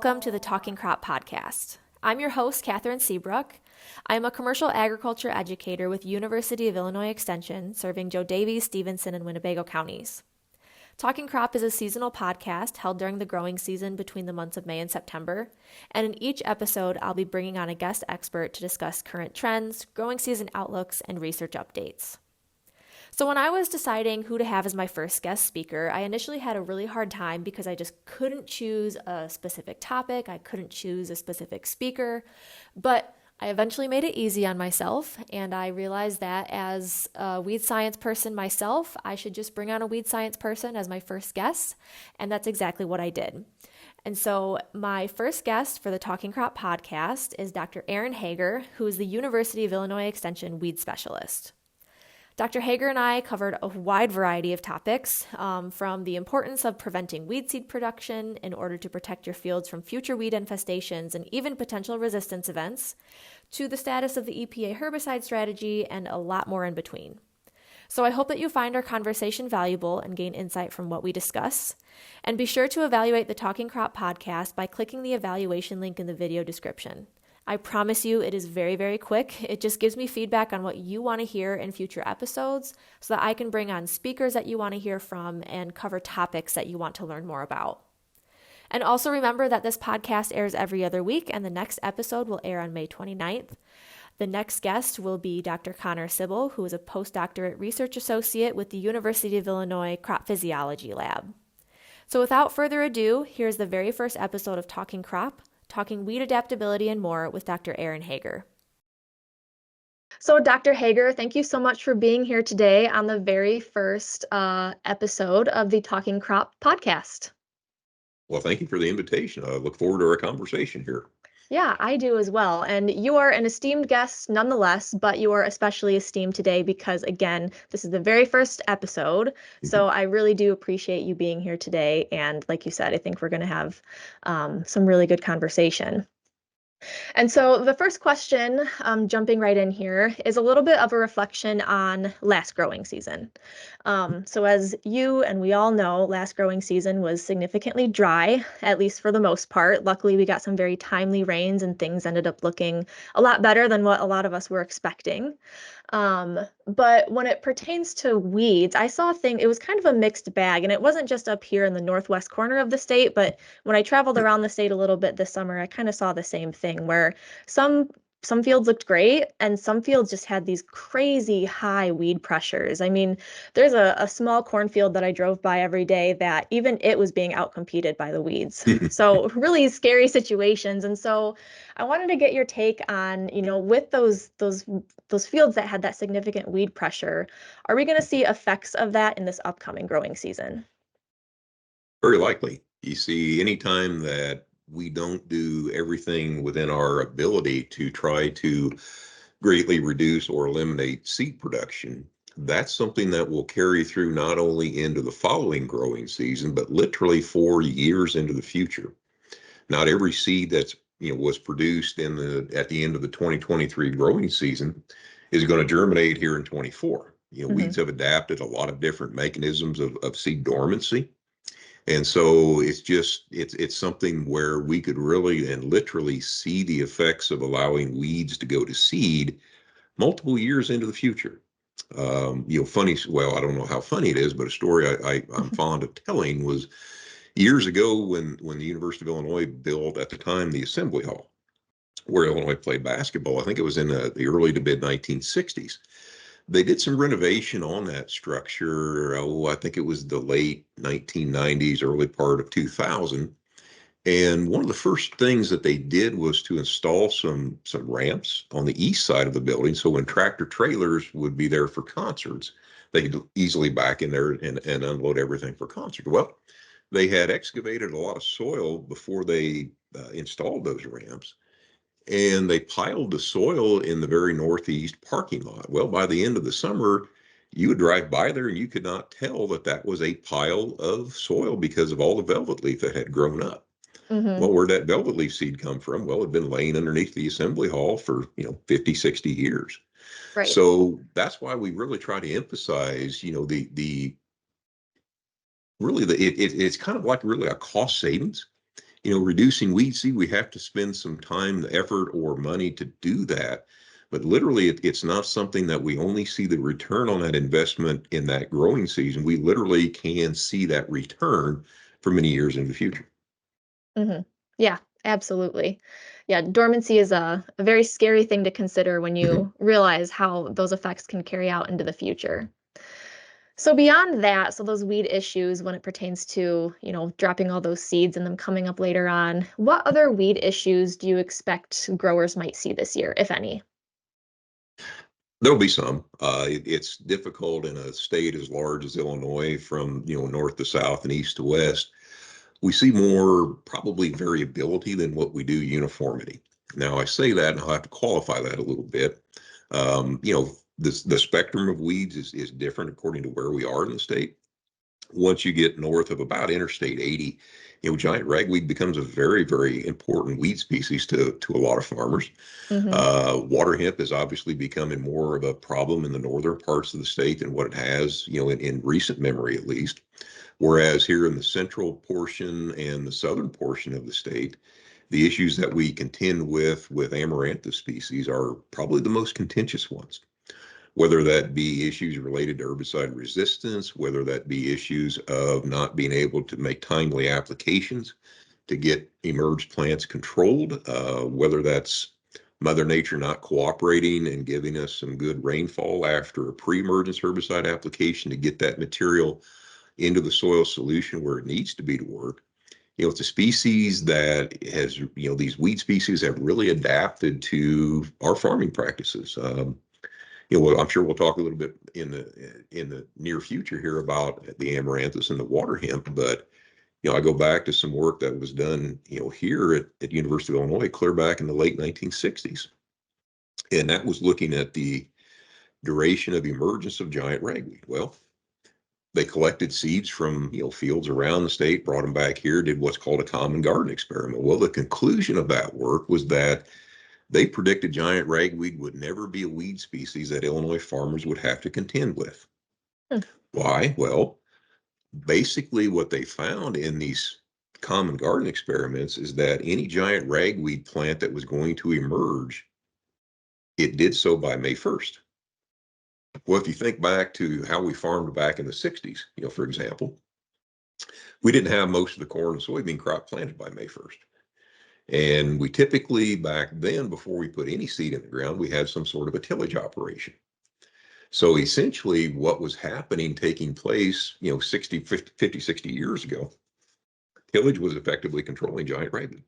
welcome to the Talking Crop podcast. I'm your host, Kathryn Seebruck. I'm a commercial agriculture educator with University of Illinois Extension, serving Daviess-Stephenson and Winnebago counties. Talking Crop is a seasonal podcast held during the growing season between the months of May and September, and in each episode, I'll be bringing on a guest expert to discuss current trends, growing season outlooks, and research updates. So when I was deciding who to have as my first guest speaker, I initially had a really hard time because I just couldn't choose a specific topic. I couldn't choose a specific speaker, but I eventually made it easy on myself, and I realized that as a weed science person myself, I should just bring on a weed science person as my first guest, and that's exactly what I did. And so my first guest for the Talking Crop podcast is Dr. Hager, who is the University of Illinois Extension weed specialist. Dr. Hager and I covered a wide variety of topics, from the importance of preventing weed seed production in order to protect your fields from future weed infestations and even potential resistance events, to the status of the EPA herbicide strategy, and a lot more in between. So I hope that you find our conversation valuable and gain insight from what we discuss. And be sure to evaluate the Talking Crop podcast by clicking the evaluation link in the video description. I promise you it is very, very quick. It just gives me feedback on what you want to hear in future episodes so that I can bring on speakers that you want to hear from and cover topics that you want to learn more about. And also remember that this podcast airs every other week, and the next episode will air on May 29th. The next guest will be Dr. Kathryn Seebruck, who is a postdoctorate research associate with the University of Illinois Crop Physiology Lab. So without further ado, here's the very first episode of Talking Crop, talking weed adaptability and more with Dr. Hager. So Dr. Hager, thank you so much for being here today on the very first episode of the Talking Crop podcast. Well, thank you for the invitation. I look forward to our conversation here. Yeah, I do as well. And you are an esteemed guest nonetheless, but you are especially esteemed today because, again, this is the very first episode. So I really do appreciate you being here today. And like you said, I think we're going to have some really good conversation. And so the first question, jumping right in here, is a little bit of a reflection on last growing season. So as you and we all know, last growing season was significantly dry, at least for the most part. Luckily, we got some very timely rains and things ended up looking a lot better than what a lot of us were expecting. But when it pertains to weeds, I saw a thing, it was kind of a mixed bag, and it wasn't just up here in the northwest corner of the state, but when I traveled around the state a little bit this summer, I kind of saw the same thing where some fields looked great and some fields just had these crazy high weed pressures. I mean, there's a small cornfield that I drove by every day that even it was being outcompeted by the weeds. So really scary situations. And so I wanted to get your take on, with those fields that had that significant weed pressure, are we going to see effects of that in this upcoming growing season? Very likely. You see, anytime that we don't do everything within our ability to try to greatly reduce or eliminate seed production, that's something that will carry through not only into the following growing season, but literally 4 years into the future. Not every seed that's was produced at the end of the 2023 growing season is going to germinate here in 24. Weeds have adapted a lot of different mechanisms of seed dormancy. And so it's something where we could really and literally see the effects of allowing weeds to go to seed multiple years into the future. Funny, well, I don't know how funny it is, but a story I'm fond of telling was years ago when the University of Illinois built, at the time, the Assembly Hall, where Illinois played basketball. I think it was in the early to mid 1960s. They did some renovation on that structure. I think it was the late 1990s, early part of 2000. And one of the first things that they did was to install some ramps on the east side of the building. So when tractor trailers would be there for concerts, they could easily back in there and unload everything for concert. Well, they had excavated a lot of soil before they installed those ramps. And they piled the soil in the very northeast parking lot. Well, by the end of the summer, you would drive by there and you could not tell that was a pile of soil because of all the velvet leaf that had grown up. Well, where'd that velvet leaf seed come from? Well, it'd been laying underneath the assembly hall for 50, 60 years. Right. So that's why we really try to emphasize, it's kind of like really a cost savings. Reducing weed seed, we have to spend some time, effort, or money to do that. But literally, it's not something that we only see the return on that investment in that growing season. We literally can see that return for many years in the future. Hmm. Yeah, absolutely. Yeah, dormancy is a very scary thing to consider when you realize how those effects can carry out into the future. So beyond that, so those weed issues when it pertains to, dropping all those seeds and them coming up later on, what other weed issues do you expect growers might see this year, if any? There'll be some. It's difficult in a state as large as Illinois, from north to south and east to west. We see more probably variability than what we do uniformity. Now, I say that, and I'll have to qualify that a little bit. The spectrum of weeds is different according to where we are in the state. Once you get north of about Interstate 80, giant ragweed becomes a very, very important weed species to a lot of farmers. Hmm. Water hemp is obviously becoming more of a problem in the northern parts of the state than what it has, in recent memory at least. Whereas here in the central portion and the southern portion of the state, the issues that we contend with amaranthus species are probably the most contentious ones, whether that be issues related to herbicide resistance, whether that be issues of not being able to make timely applications to get emerged plants controlled, whether that's Mother Nature not cooperating and giving us some good rainfall after a pre-emergence herbicide application to get that material into the soil solution where it needs to be to work. It's a species that has, these weed species have really adapted to our farming practices. I'm sure we'll talk a little bit in the near future here about the amaranthus and the water hemp, but I go back to some work that was done, here at University of Illinois, clear back in the late 1960s, and that was looking at the duration of emergence of giant ragweed. Well, they collected seeds from fields around the state, brought them back here, did what's called a common garden experiment. Well, the conclusion of that work was that they predicted giant ragweed would never be a weed species that Illinois farmers would have to contend with. Hmm. Why? Well, basically what they found in these common garden experiments is that any giant ragweed plant that was going to emerge, it did so by May 1st. Well, if you think back to how we farmed back in the 60s, for example, we didn't have most of the corn and soybean crop planted by May 1st. And we typically back then, before we put any seed in the ground, we had some sort of a tillage operation. So essentially what was happening, taking place, 50, 60 years ago, tillage was effectively controlling giant ragweed.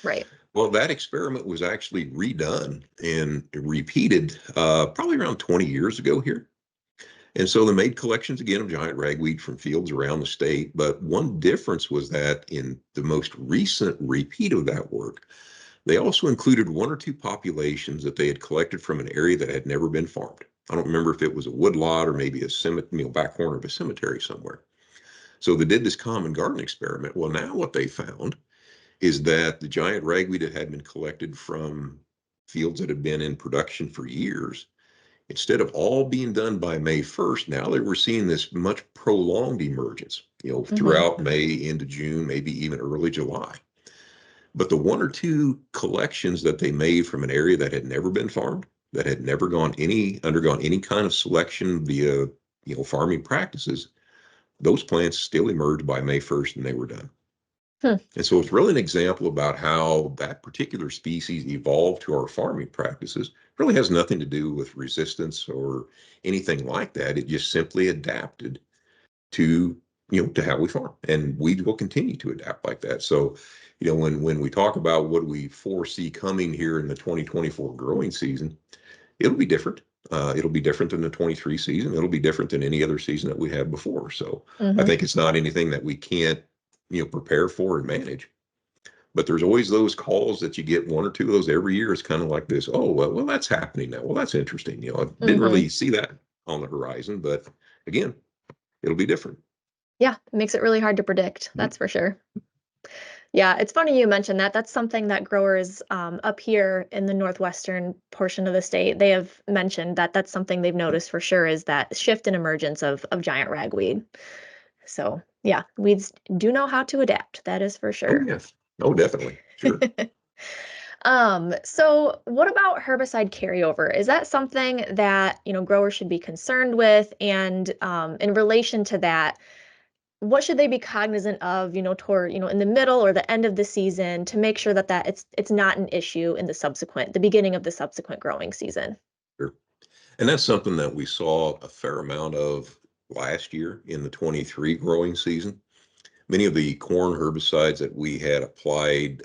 Right. Well, that experiment was actually redone and repeated probably around 20 years ago here. And so they made collections again of giant ragweed from fields around the state. But one difference was that in the most recent repeat of that work, they also included one or two populations that they had collected from an area that had never been farmed. I don't remember if it was a woodlot or maybe a back corner of a cemetery somewhere. So they did this common garden experiment. Well, now what they found is that the giant ragweed that had been collected from fields that had been in production for years, instead of all being done by May 1st, now they were seeing this much prolonged emergence, Hmm. throughout May into June, maybe even early July. But the one or two collections that they made from an area that had never been farmed, that had never undergone any kind of selection via, farming practices, those plants still emerged by May 1st and they were done. Hmm. And so it's really an example about how that particular species evolved to our farming practices. Really has nothing to do with resistance or anything like that. It just simply adapted to to how we farm, and we will continue to adapt like that. So when we talk about what we foresee coming here in the 2024 growing season, it'll be different. It'll be different than the 23 season. It'll be different than any other season that we had before. So I Hmm. think it's not anything that we can't prepare for and manage. But there's always those calls that you get, one or two of those every year. It's kind of like this. Oh, well, that's happening now. Well, that's interesting. I didn't Hmm. really see that on the horizon, but again, it'll be different. Yeah, it makes it really hard to predict, Mhm. that's for sure. Yeah, it's funny you mentioned that. That's something that growers up here in the northwestern portion of the state, they have mentioned that that's something they've noticed for sure is that shift in emergence of giant ragweed. So yeah, weeds do know how to adapt. That is for Oh, sure. yes. Oh, definitely. Sure. So what about herbicide carryover? Is that something that, growers should be concerned with? And in relation to that, what should they be cognizant of, toward, in the middle or the end of the season to make sure that it's not an issue in the beginning of the subsequent growing season? Sure. And that's something that we saw a fair amount of last year in the 23 growing season. Many of the corn herbicides that we had applied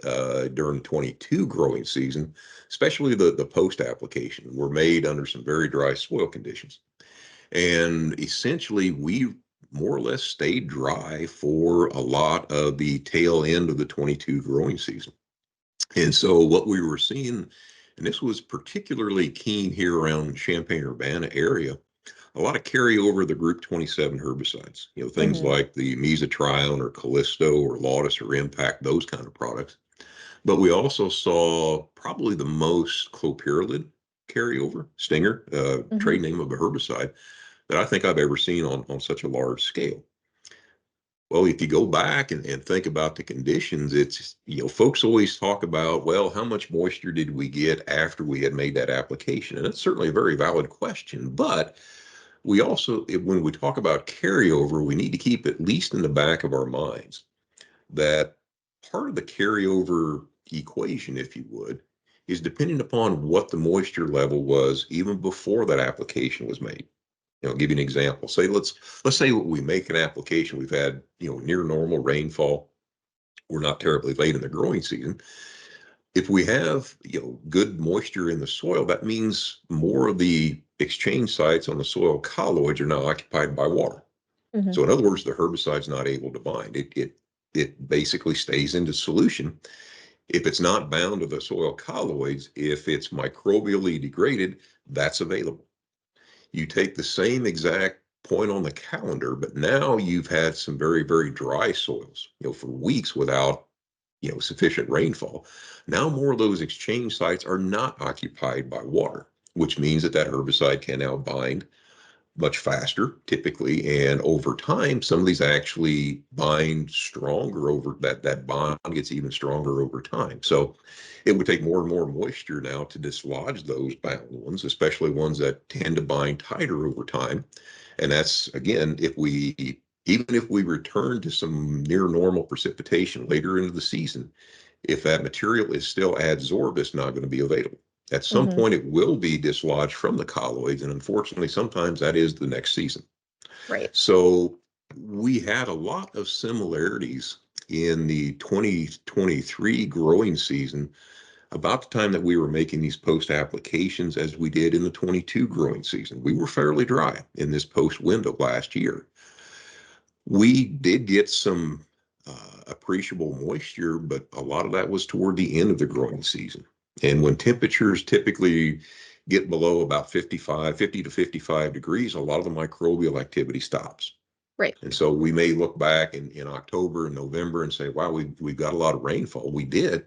during the 22 growing season, especially the post application, were made under some very dry soil conditions. And essentially, we more or less stayed dry for a lot of the tail end of the 22 growing season. And so what we were seeing, and this was particularly keen here around Champaign-Urbana area, a lot of carryover of the Group 27 herbicides, things Hmm. like the mesotrione or Callisto or Lautus or Impact, those kind of products. But we also saw probably the most clopyralid carryover, Stinger, Hmm. trade name of a herbicide, that I think I've ever seen on such a large scale. Well, if you go back and think about the conditions, it's, folks always talk about, well, how much moisture did we get after we had made that application? And it's certainly a very valid question. But we also, when we talk about carryover, we need to keep at least in the back of our minds that part of the carryover equation, if you would, is depending upon what the moisture level was even before that application was made. I'll give you an example. Let's say we make an application. We've had near normal rainfall. We're not terribly late in the growing season. If we have good moisture in the soil, that means more of the exchange sites on the soil colloids are now occupied by water. Hmm. So in other words, the herbicide's not able to bind. It basically stays into solution. If it's not bound to the soil colloids, if it's microbially degraded, that's available. You take the same exact point on the calendar, but now you've had some very, very dry soils, for weeks without, sufficient rainfall. Now more of those exchange sites are not occupied by water, which means that herbicide can now bind much faster typically, and over time some of these actually bind stronger. Over that bond gets even stronger over time. So it would take more and more moisture now to dislodge those bound ones, especially ones that tend to bind tighter over time. And that's, again, even if we return to some near normal precipitation later into the season, if that material is still adsorbed, it's not going to be available. At some Hmm. point, it will be dislodged from the colloids, and unfortunately, sometimes that is the next season. Right. So we had a lot of similarities in the 2023 growing season about the time that we were making these post applications as we did in the 22 growing season. We were fairly dry in this post window last year. We did get some appreciable moisture, but a lot of that was toward the end of the growing season. And when temperatures typically get below about 50 to 55 degrees, a lot of the microbial activity stops. Right. And so we may look back in October and November and say, wow, we've got a lot of rainfall. We did.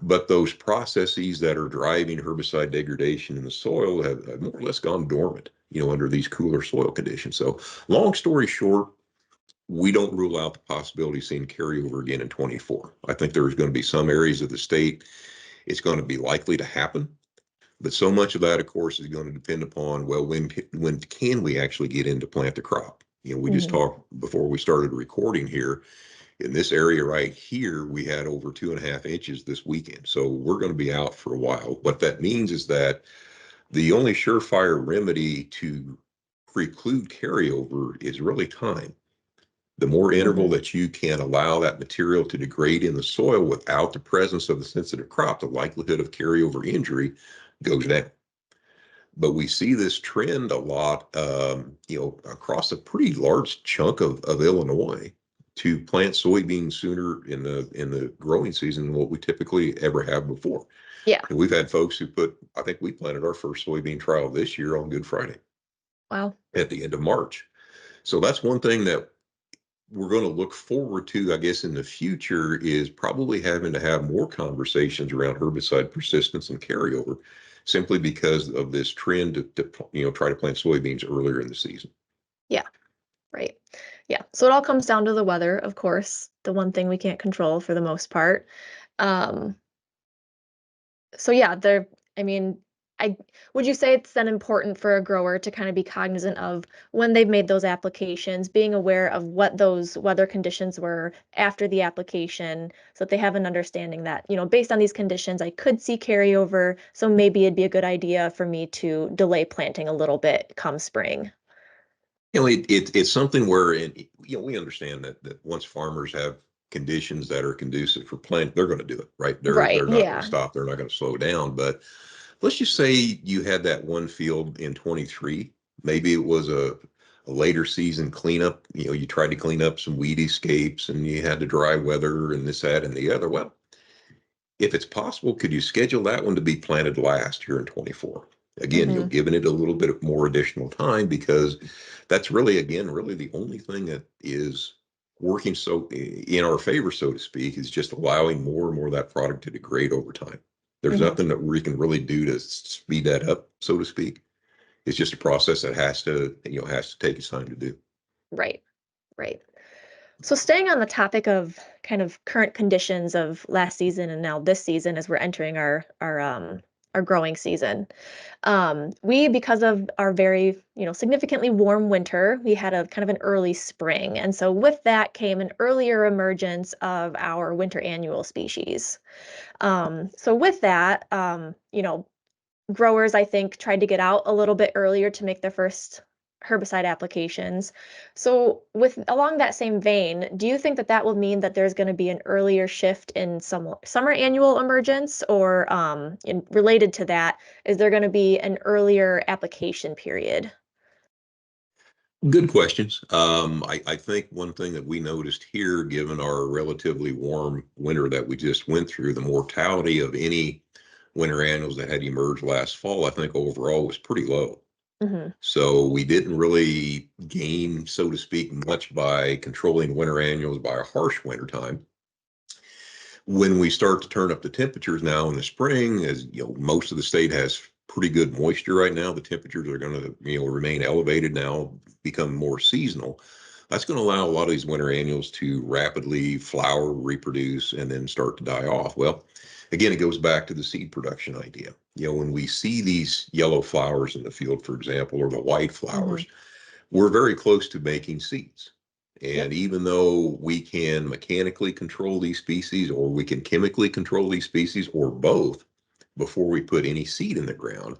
But those processes that are driving herbicide degradation in the soil have more or less gone dormant, under these cooler soil conditions. So long story short, we don't rule out the possibility of seeing carryover again in 24. I think there's going to be some areas of the state it's going to be likely to happen, but so much of that, of course, is going to depend upon, well, when can we actually get in to plant the crop? We just Hmm. talked before we started recording here. In this area right here, we had over 2.5 inches this weekend, so we're going to be out for a while. What that means is that the only surefire remedy to preclude carryover is really time. The more interval Hmm. that you can allow that material to degrade in the soil without the presence of the sensitive crop, the likelihood of carryover injury goes down. But we see this trend a lot, across a pretty large chunk of Illinois to plant soybeans sooner in the growing season than what we typically ever have before. Yeah. And we've had folks I think we planted our first soybean trial this year on Good Friday Wow. at the end of March. So that's one thing that we're going to look forward to, I guess, in the future is probably having to have more conversations around herbicide persistence and carryover, simply because of this trend to try to plant soybeans earlier in the season. Yeah. Right. Yeah. So it all comes down to the weather, of course, the one thing we can't control for the most part. Um, so yeah, I mean, I would you say it's then important for a grower to kind of be cognizant of when they've made those applications, being aware of what those weather conditions were after the application, so that they have an understanding that, based on these conditions, I could see carryover, so maybe it'd be a good idea for me to delay planting a little bit come spring. It's something where, we understand that once farmers have conditions that are conducive for plant, they're going to do it, right? Right. They're not going to Yeah. stop. They're not going to slow down. But let's just say you had that one field in 23. Maybe it was a later season cleanup. You tried to clean up some weed escapes and you had the dry weather and this, that, and the other. Well, if it's possible, could you schedule that one to be planted last here in 24? Again, you'll Mm-hmm. given it a little bit of more additional time because that's really, again, really the only thing that is working so in our favor, so to speak, is just allowing more and more of that product to degrade over time. There's Mm-hmm. nothing that we can really do to speed that up, so to speak. It's just a process that has to take its time to do. Right. Right. So staying on the topic of kind of current conditions of last season and now this season as we're entering our growing season. We, because of our very, significantly warm winter, we had a kind of an early spring. And so with that came an earlier emergence of our winter annual species. So with that, growers, I think, tried to get out a little bit earlier to make their first herbicide applications. So, with along that same vein, do you think that that will mean that there's going to be an earlier shift in some summer annual emergence, or related to that, is there going to be an earlier application period? Good questions. I think one thing that we noticed here, given our relatively warm winter that we just went through, the mortality of any winter annuals that had emerged last fall, I think overall was pretty low. Hmm. So we didn't really gain, so to speak, much by controlling winter annuals by a harsh winter time. When we start to turn up the temperatures now in the spring, as most of the state has pretty good moisture right now, the temperatures are going to remain elevated now, become more seasonal. That's going to allow a lot of these winter annuals to rapidly flower, reproduce, and then start to die off. Well, again, it goes back to the seed production idea. When we see these yellow flowers in the field, for example, or the white Hmm. flowers, we're very close to making seeds. Yep. And even though we can mechanically control these species, or we can chemically control these species, or both, before we put any seed in the ground,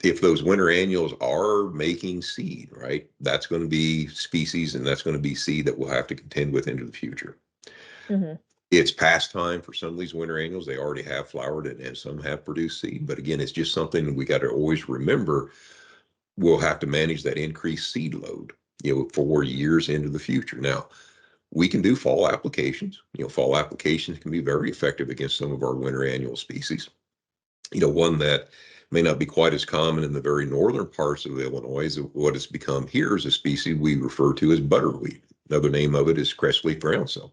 if those winter annuals are making seed, right, that's going to be species and that's going to be seed that we'll have to contend with into the future. Hmm. It's past time for some of these winter annuals. They already have flowered and some have produced seed. But again, it's just something we got to always remember. We'll have to manage that increased seed load, for years into the future. Now, we can do fall applications. Fall applications can be very effective against some of our winter annual species. One that may not be quite as common in the very northern parts of Illinois is what it's become here is a species we refer to as butterweed. Another name of it is crestleaf groundsel.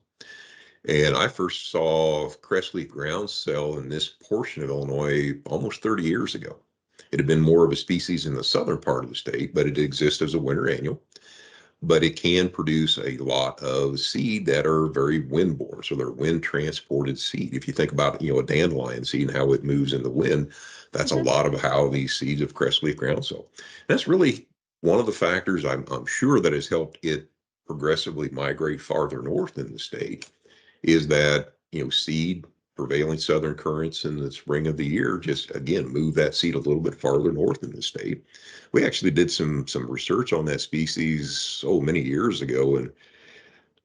And I first saw crestleaf groundsel in this portion of Illinois almost 30 years ago. It had been more of a species in the southern part of the state, but it exists as a winter annual. But it can produce a lot of seed that are very windborne. So they're wind transported seed. If you think about, a dandelion seed and how it moves in the wind, that's a Hmm. lot of how these seeds of crestleaf groundsel. That's really one of the factors I'm sure that has helped it progressively migrate farther north in the state is that, seed prevailing southern currents in the spring of the year just again move that seed a little bit farther north in the state. We actually did some research on that species so many years ago, and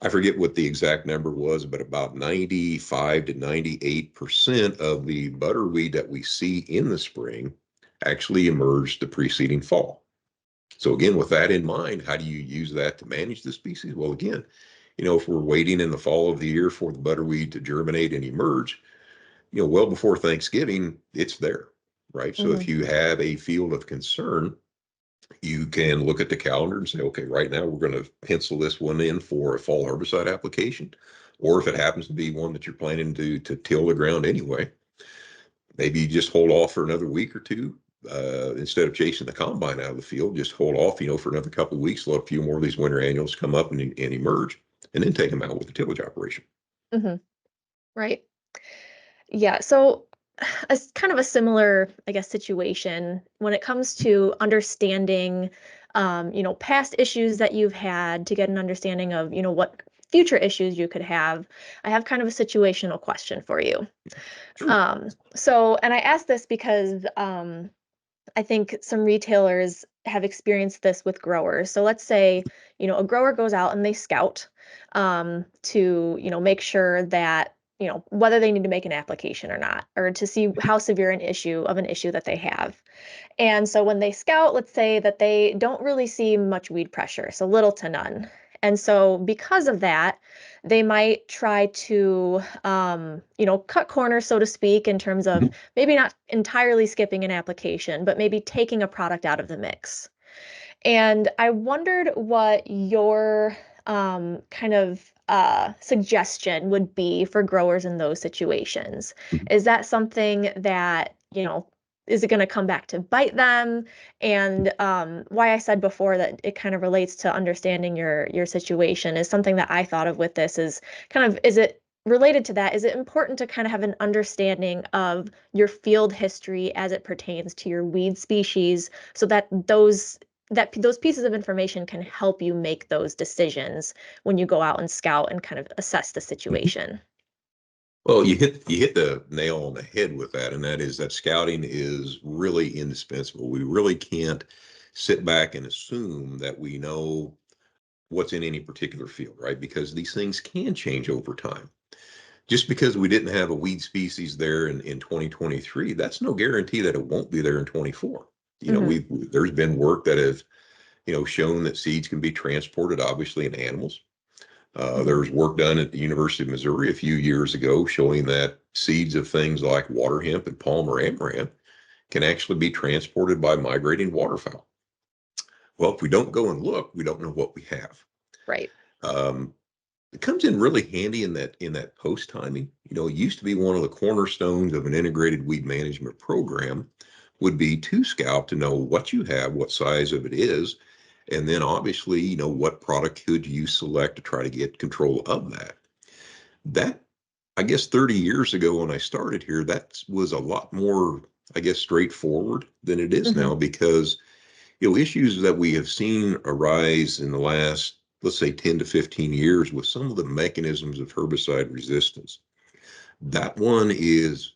I forget what the exact number was, but about 95 to 98% of the butterweed that we see in the spring actually emerged the preceding fall. So again, with that in mind, how do you use that to manage the species? Well, again, if we're waiting in the fall of the year for the butterweed to germinate and emerge, well before Thanksgiving, it's there, right? So Hmm. if you have a field of concern, you can look at the calendar and say, okay, right now we're going to pencil this one in for a fall herbicide application. Or if it happens to be one that you're planning to till the ground anyway, maybe you just hold off for another week or two, instead of chasing the combine out of the field, just hold off, for another couple of weeks, let a few more of these winter annuals come up and emerge, and then take them out with the tillage operation. Hmm. Right. Yeah. So, a kind of a similar, I guess, situation when it comes to understanding, past issues that you've had to get an understanding of, what future issues you could have. I have kind of a situational question for you. Sure. And I ask this because I think some retailers have experienced this with growers. So let's say, a grower goes out and they scout to, make sure that, whether they need to make an application or not, or to see how severe an issue that they have. And so when they scout, let's say that they don't really see much weed pressure, so little to none. And so because of that, they might try to, cut corners, so to speak, in terms of Mhm. maybe not entirely skipping an application, but maybe taking a product out of the mix. And I wondered what your kind of suggestion would be for growers in those situations. Is that something that, is it going to come back to bite them? And why I said before that it kind of relates to understanding your situation is something that I thought of with this is kind of, is it related to that? Is it important to kind of have an understanding of your field history as it pertains to your weed species so that those pieces of information can help you make those decisions when you go out and scout and kind of assess the situation. Well, you hit the nail on the head with that, and that is that scouting is really indispensable. We really can't sit back and assume that we know what's in any particular field, right? Because these things can change over time. Just because we didn't have a weed species there in 2023, that's no guarantee that it won't be there in 24. Hmm. There's been work that have, shown that seeds can be transported, obviously, in animals. There Hmm. was work done at the University of Missouri a few years ago showing that seeds of things like water hemp and palmer amaranth can actually be transported by migrating waterfowl. Well, if we don't go and look, we don't know what we have. Right. Um, it comes in really handy in that post timing. It used to be one of the cornerstones of an integrated weed management program would be to scout to know what you have, what size of it is, and then obviously, what product could you select to try to get control of that. That, I guess, 30 years ago when I started here, that was a lot more, I guess, straightforward than it is Hmm. now because, issues that we have seen arise in the last, let's say, 10 to 15 years with some of the mechanisms of herbicide resistance. That one is,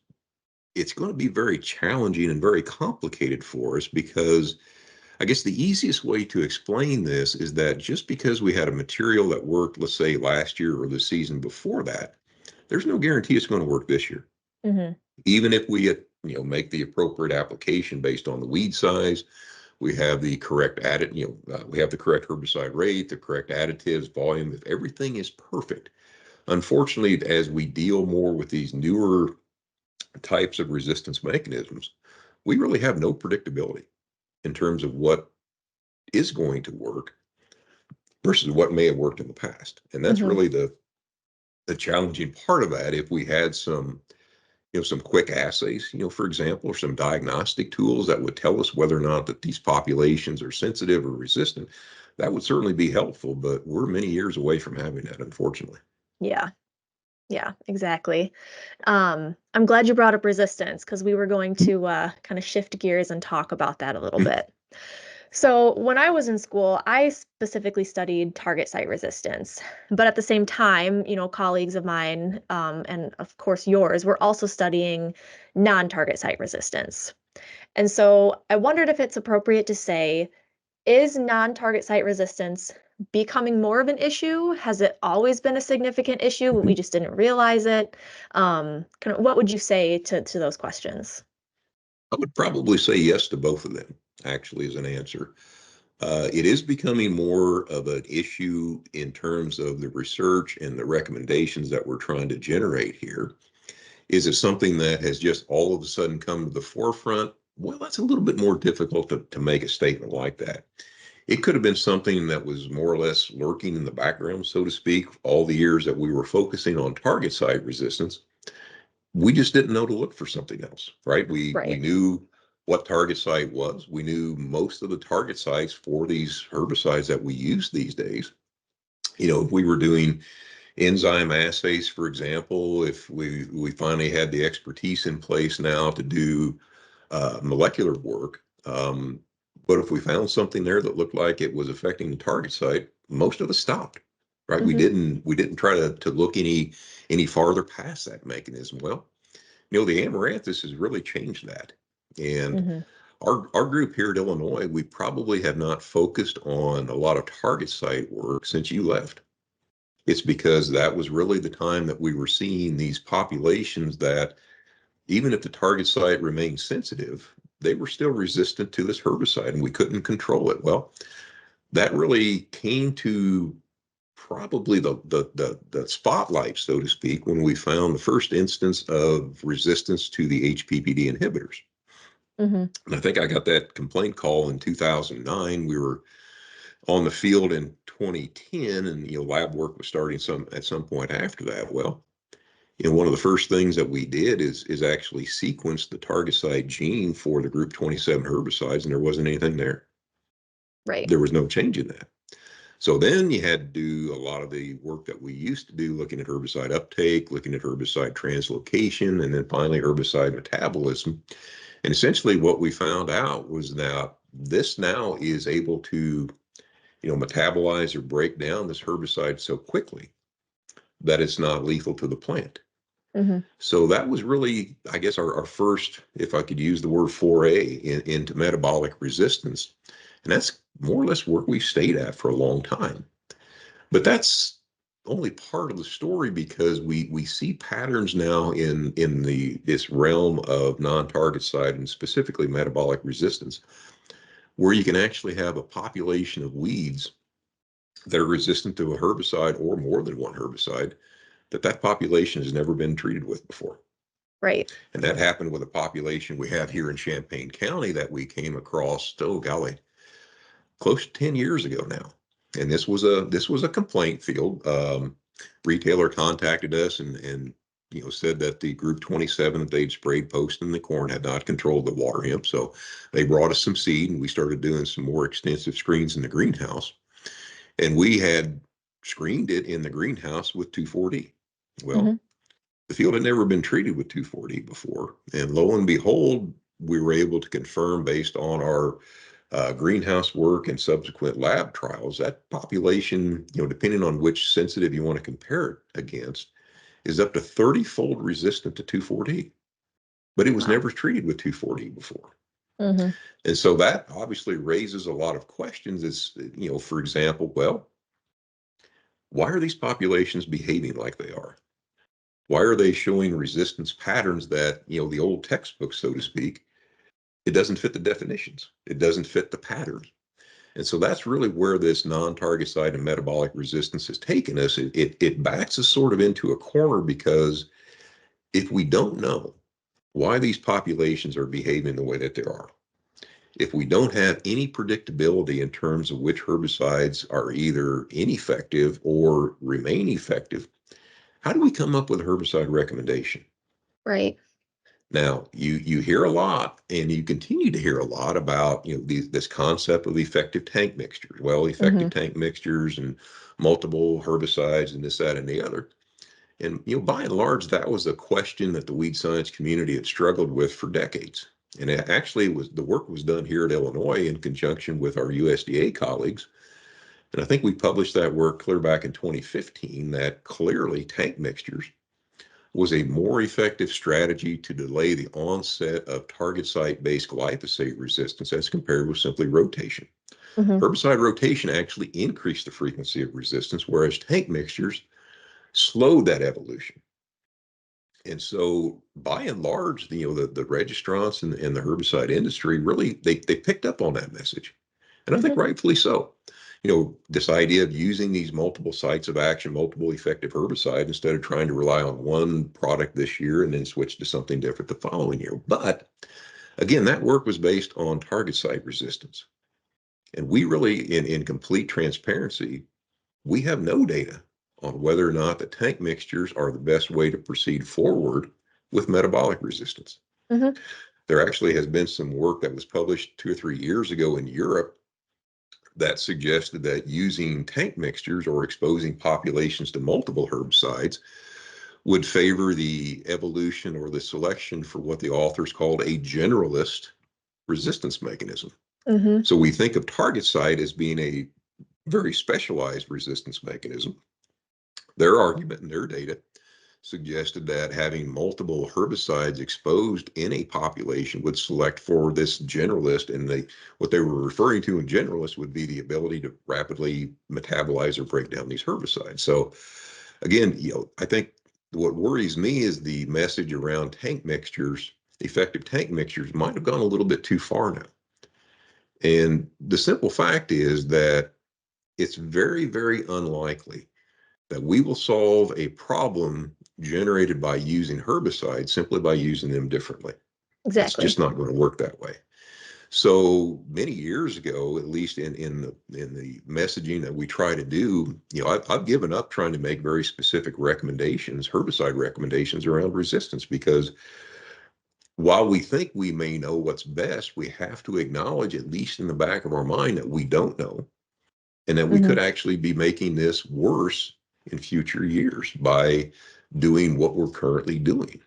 it's going to be very challenging and very complicated for us because I guess the easiest way to explain this is that just because we had a material that worked, let's say last year or the season before that, there's no guarantee it's going to work this year. Hmm. Even if we, make the appropriate application based on the weed size, we have the correct we have the correct herbicide rate, the correct additives, volume. If everything is perfect, unfortunately, as we deal more with these newer types of resistance mechanisms, we really have no predictability in terms of what is going to work versus what may have worked in the past. And that's Hmm. really the challenging part of that. If we had some quick assays, for example, or some diagnostic tools that would tell us whether or not that these populations are sensitive or resistant, that would certainly be helpful, but we're many years away from having that, unfortunately. Yeah. Yeah, exactly. I'm glad you brought up resistance because we were going to kind of shift gears and talk about that a little bit. So, when I was in school, I specifically studied target site resistance. But at the same time, colleagues of mine, and of course yours, were also studying non-target site resistance. And so I wondered if it's appropriate to say, is non-target site resistance becoming more of an issue? Has it always been a significant issue, but we just didn't realize it? Kind of, what would you say to those questions? I would probably say yes to both of them, actually, as an answer. It is becoming more of an issue in terms of the research and the recommendations that we're trying to generate here. Is it something that has just all of a sudden come to the forefront? Well, that's a little bit more difficult to make a statement like that. It could have been something that was more or less lurking in the background, so to speak, all the years that we were focusing on target site resistance. We just didn't know to look for something else, right? We Right. knew what target site was. We knew most of the target sites for these herbicides that we use these days. If we were doing enzyme assays, for example, if we finally had the expertise in place now to do molecular work, but if we found something there that looked like it was affecting the target site, most of us stopped. Right? We didn't try to look any farther past that mechanism. Well, the amaranthus has really changed that. And our group here at Illinois, we probably have not focused on a lot of target site work since you left. It's because that was really the time that we were seeing these populations that, even if the target site remained sensitive, they were still resistant to this herbicide and we couldn't control it. Well, that really came to probably the spotlight, so to speak, when we found the first instance of resistance to the HPPD inhibitors. And I think I got that complaint call in 2009. We were on the field in 2010, and lab work was starting at some point after that. Well, one of the first things that we did is actually sequence the target site gene for the group 27 herbicides, and there wasn't anything there. Right. There was no change in that. So then you had to do a lot of the work that we used to do, looking at herbicide uptake, looking at herbicide translocation, and then finally herbicide metabolism. And essentially what we found out was that this now is able to, metabolize or break down this herbicide so quickly that it's not lethal to the plant. So that was really, I guess, our first, if I could use the word, foray into metabolic resistance. And that's more or less work we've stayed at for a long time. But that's only part of the story, because we see patterns now in this realm of non-target site and specifically metabolic resistance, where you can actually have a population of weeds that are resistant to a herbicide or more than one herbicide that population has never been treated with before. Right. And that happened with a population we have here in Champaign County that we came across, oh golly, close to 10 years ago now. And this was a complaint field. Retailer contacted us and said that the group 27 that they'd sprayed post in the corn had not controlled the water hemp. So they brought us some seed, and we started doing some more extensive screens in the greenhouse. And we had screened it in the greenhouse with 2,4-D. Well, the field had never been treated with 2,4-D before. And lo and behold, we were able to confirm, based on our greenhouse work and subsequent lab trials, that population, depending on which sensitive you want to compare it against, is up to 30-fold resistant to 2,4-D. But it was never treated with 2,4-D before. And so that obviously raises a lot of questions. Is, for example, well, why are these populations behaving like they are? Why are they showing resistance patterns that, the old textbook, so to speak, it doesn't fit the definitions. It doesn't fit the patterns. And so that's really where this non-target site and metabolic resistance has taken us. It backs us sort of into a corner, because if we don't know why these populations are behaving the way that they are, if we don't have any predictability in terms of which herbicides are either ineffective or remain effective, how do we come up with a herbicide recommendation? Right. Now, you hear a lot, and you continue to hear a lot about, this concept of effective tank mixtures. Well, effective tank mixtures and multiple herbicides and this, that, and the other. And, by and large, that was a question that the weed science community had struggled with for decades. And it actually the work was done here at Illinois in conjunction with our USDA colleagues. And I think we published that work clear back in 2015, that clearly tank mixtures was a more effective strategy to delay the onset of target site-based glyphosate resistance as compared with simply rotation. Herbicide rotation actually increased the frequency of resistance, whereas tank mixtures slowed that evolution. And so, by and large, the registrants and the herbicide industry really they picked up on that message, and I think rightfully so. This idea of using these multiple sites of action, multiple effective herbicides, instead of trying to rely on one product this year and then switch to something different the following year. But again, that work was based on target site resistance, and we really, in complete transparency, we have no data on whether or not the tank mixtures are the best way to proceed forward with metabolic resistance. There actually has been some work that was published 2 or 3 years ago in Europe that suggested that using tank mixtures or exposing populations to multiple herbicides would favor the evolution or the selection for what the authors called a generalist resistance mechanism. Mm-hmm. So we think of target site as being a very specialized resistance mechanism. Their argument and their data suggested that having multiple herbicides exposed in a population would select for this generalist, and what they were referring to in generalist would be the ability to rapidly metabolize or break down these herbicides. So again, I think what worries me is the message around tank mixtures. Effective tank mixtures might have gone a little bit too far now. And the simple fact is that it's very, very unlikely that we will solve a problem generated by using herbicides simply by using them differently. It's Exactly. just not going to work that way. So many years ago, at least in the messaging that we try to do, I've given up trying to make very specific recommendations, herbicide recommendations around resistance, because while we think we may know what's best, we have to acknowledge, at least in the back of our mind, that we don't know, and that we Mm-hmm. could actually be making this worse in future years by doing what we're currently doing.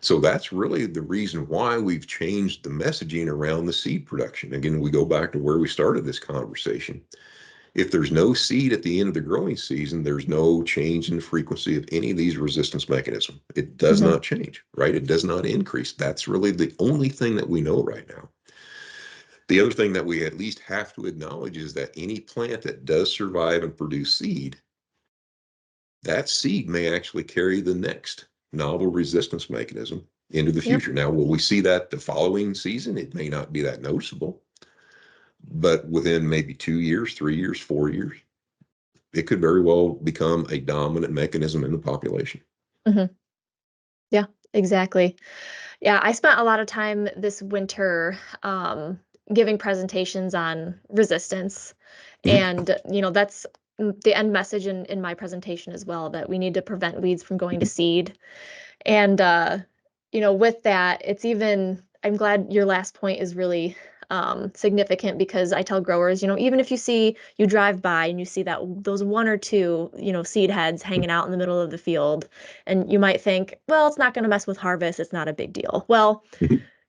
So that's really the reason why we've changed the messaging around the seed production. Again, we go back to where we started this conversation. If there's no seed at the end of the growing season, there's no change in the frequency of any of these resistance mechanisms. It does Mm-hmm. not change, right? It does not increase. That's really the only thing that we know right now. The other thing that we at least have to acknowledge is that any plant that does survive and produce seed, that seed may actually carry the next novel resistance mechanism into the Yep. future. Now, will we see that the following season? It may not be that noticeable, but within maybe 2 years, 3 years, 4 years, it could very well become a dominant mechanism in the population. Mm-hmm. Yeah, exactly. Yeah, I spent a lot of time this winter giving presentations on resistance. Mhm. And, that's the end message in my presentation as well, that we need to prevent weeds from going to seed. And, with that, I'm glad your last point is really significant, because I tell growers, even if you drive by and you see those one or two, seed heads hanging out in the middle of the field, and you might think, well, it's not going to mess with harvest. It's not a big deal. Well,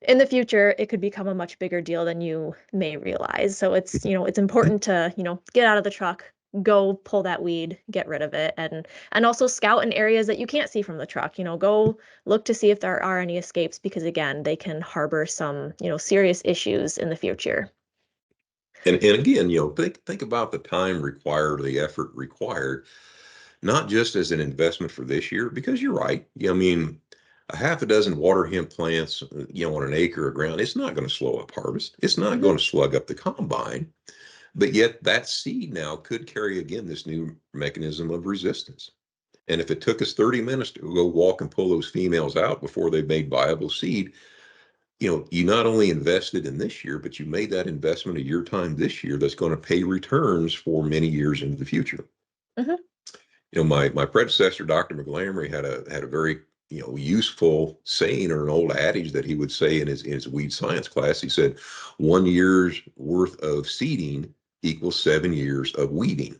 in the future, it could become a much bigger deal than you may realize. So it's important to, get out of the truck, go pull that weed, get rid of it, and also scout in areas that you can't see from the truck. Go look to see if there are any escapes, because again, they can harbor some, serious issues in the future. And again, think about the time required, the effort required, not just as an investment for this year, because you're right. I mean, a half a dozen water hemp plants, on an acre of ground, it's not going to slow up harvest. It's not Hmm. going to slug up the combine. But yet that seed now could carry, again, this new mechanism of resistance. And if it took us 30 minutes to go walk and pull those females out before they made viable seed, you not only invested in this year, but you made that investment of your time this year that's going to pay returns for many years into the future. Hmm. My predecessor, Dr. McGlamory, had a very useful saying, or an old adage that he would say in his weed science class. He said, 1 year's worth of seeding equals 7 years of weeding.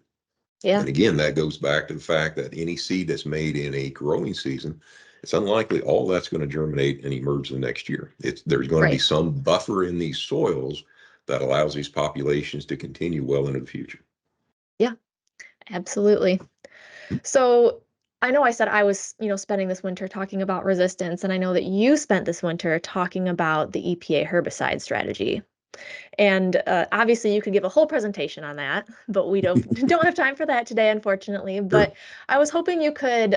Yeah. And again, that goes back to the fact that any seed that's made in a growing season, it's unlikely all that's going to germinate and emerge the next year. There's going to be Right. some buffer in these soils that allows these populations to continue well into the future. Yeah, absolutely. So I know I said I was, spending this winter talking about resistance, and I know that you spent this winter talking about the EPA herbicide strategy. And obviously, you could give a whole presentation on that, but we don't don't have time for that today, unfortunately. But Sure. I was hoping you could,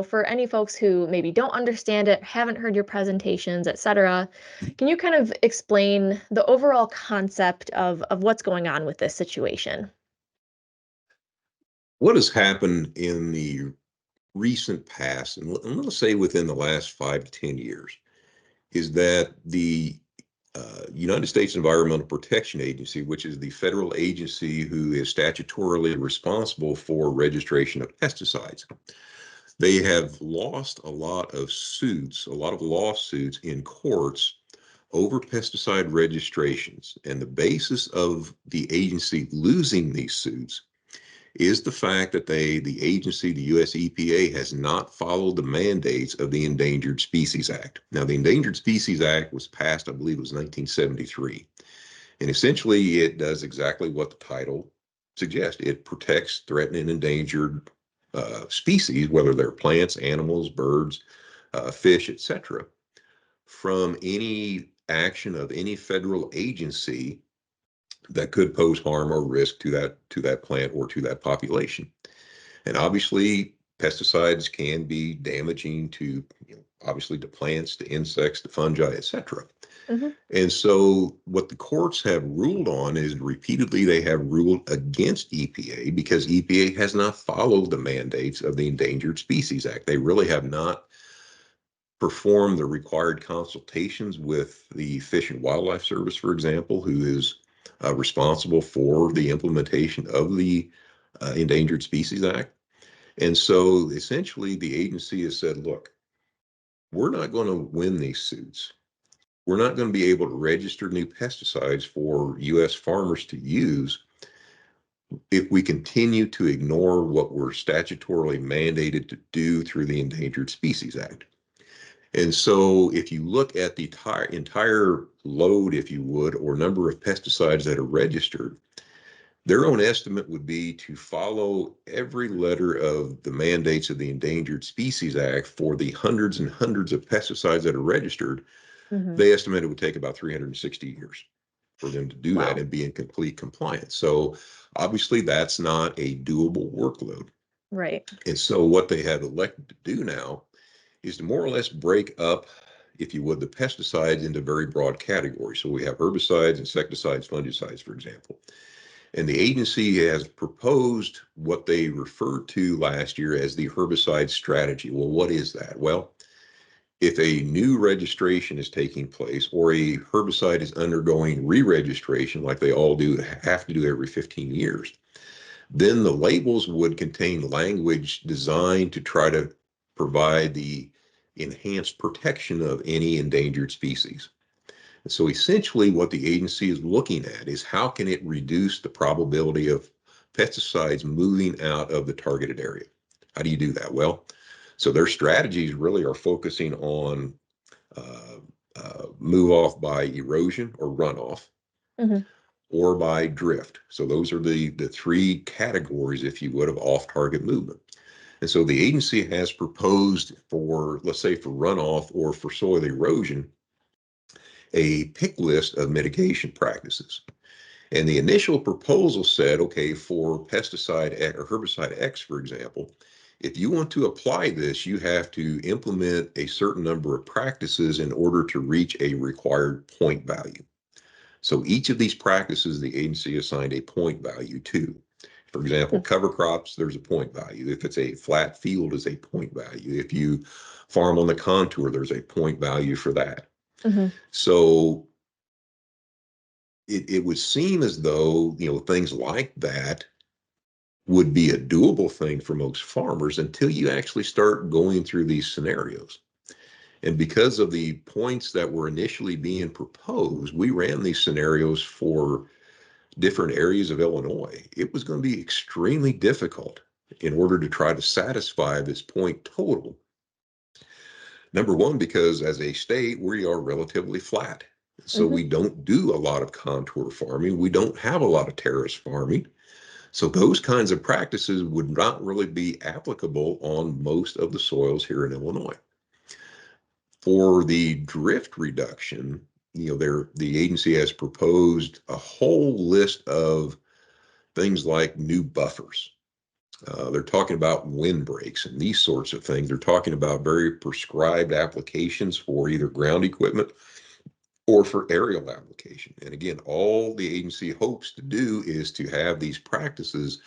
for any folks who maybe don't understand it, haven't heard your presentations, etc., can you kind of explain the overall concept of what's going on with this situation? What has happened in the recent past, and let's say within the last 5 to 10 years, is that the United States Environmental Protection Agency, which is the federal agency who is statutorily responsible for registration of pesticides, they have lost a lot of lawsuits in courts over pesticide registrations, and the basis of the agency losing these suits is the fact that the agency, the US EPA, has not followed the mandates of the Endangered Species Act. Now, the Endangered Species Act was passed, I believe it was 1973. And essentially, it does exactly what the title suggests. It protects threatened and endangered species, whether they're plants, animals, birds, fish, etc., from any action of any federal agency that could pose harm or risk to that plant or to that population. And obviously, pesticides can be damaging to, obviously, to plants, to insects, to fungi, etc. Mm-hmm. And so what the courts have ruled on is repeatedly they have ruled against EPA because EPA has not followed the mandates of the Endangered Species Act. They really have not performed the required consultations with the Fish and Wildlife Service, for example, who is responsible for the implementation of the Endangered Species Act. And so essentially the agency has said, look, we're not going to win these suits. We're not going to be able to register new pesticides for U.S. farmers to use if we continue to ignore what we're statutorily mandated to do through the Endangered Species Act. And so if you look at the entire load, if you would, or number of pesticides that are registered, their own estimate would be to follow every letter of the mandates of the Endangered Species Act for the hundreds and hundreds of pesticides that are registered. Mm-hmm. They estimate it would take about 360 years for them to do that Wow. and be in complete compliance. So obviously that's not a doable workload. Right. And so what they have elected to do now is to more or less break up, if you would, the pesticides into very broad categories. So we have herbicides, insecticides, fungicides, for example. And the agency has proposed what they referred to last year as the herbicide strategy. Well, what is that? Well, if a new registration is taking place or a herbicide is undergoing re-registration, like they all do, have to do every 15 years, then the labels would contain language designed to try to provide the enhanced protection of any endangered species. And so essentially what the agency is looking at is how can it reduce the probability of pesticides moving out of the targeted area? How do you do that? Well, so their strategies really are focusing on uh, move off by erosion or runoff, Mm-hmm. or by drift. So those are the three categories, if you would, of off-target movement. And so the agency has proposed for, let's say, for runoff or for soil erosion, a pick list of mitigation practices. And the initial proposal said, okay, for pesticide or herbicide X, for example, if you want to apply this, you have to implement a certain number of practices in order to reach a required point value. So each of these practices, the agency assigned a point value to. For example, cover crops, there's a point value. If it's a flat field, is a point value. If you farm on the contour, there's a point value for that. Mm-hmm. So it would seem as though, things like that would be a doable thing for most farmers until you actually start going through these scenarios. And because of the points that were initially being proposed, we ran these scenarios for different areas of Illinois. It was going to be extremely difficult in order to try to satisfy this point total. Number one, because as a state, we are relatively flat. So Mm-hmm. we don't do a lot of contour farming. We don't have a lot of terrace farming. So those kinds of practices would not really be applicable on most of the soils here in Illinois. For the drift reduction, the agency has proposed a whole list of things like new buffers. They're talking about windbreaks and these sorts of things. They're talking about very prescribed applications for either ground equipment or for aerial application. And again, all the agency hopes to do is to have these practices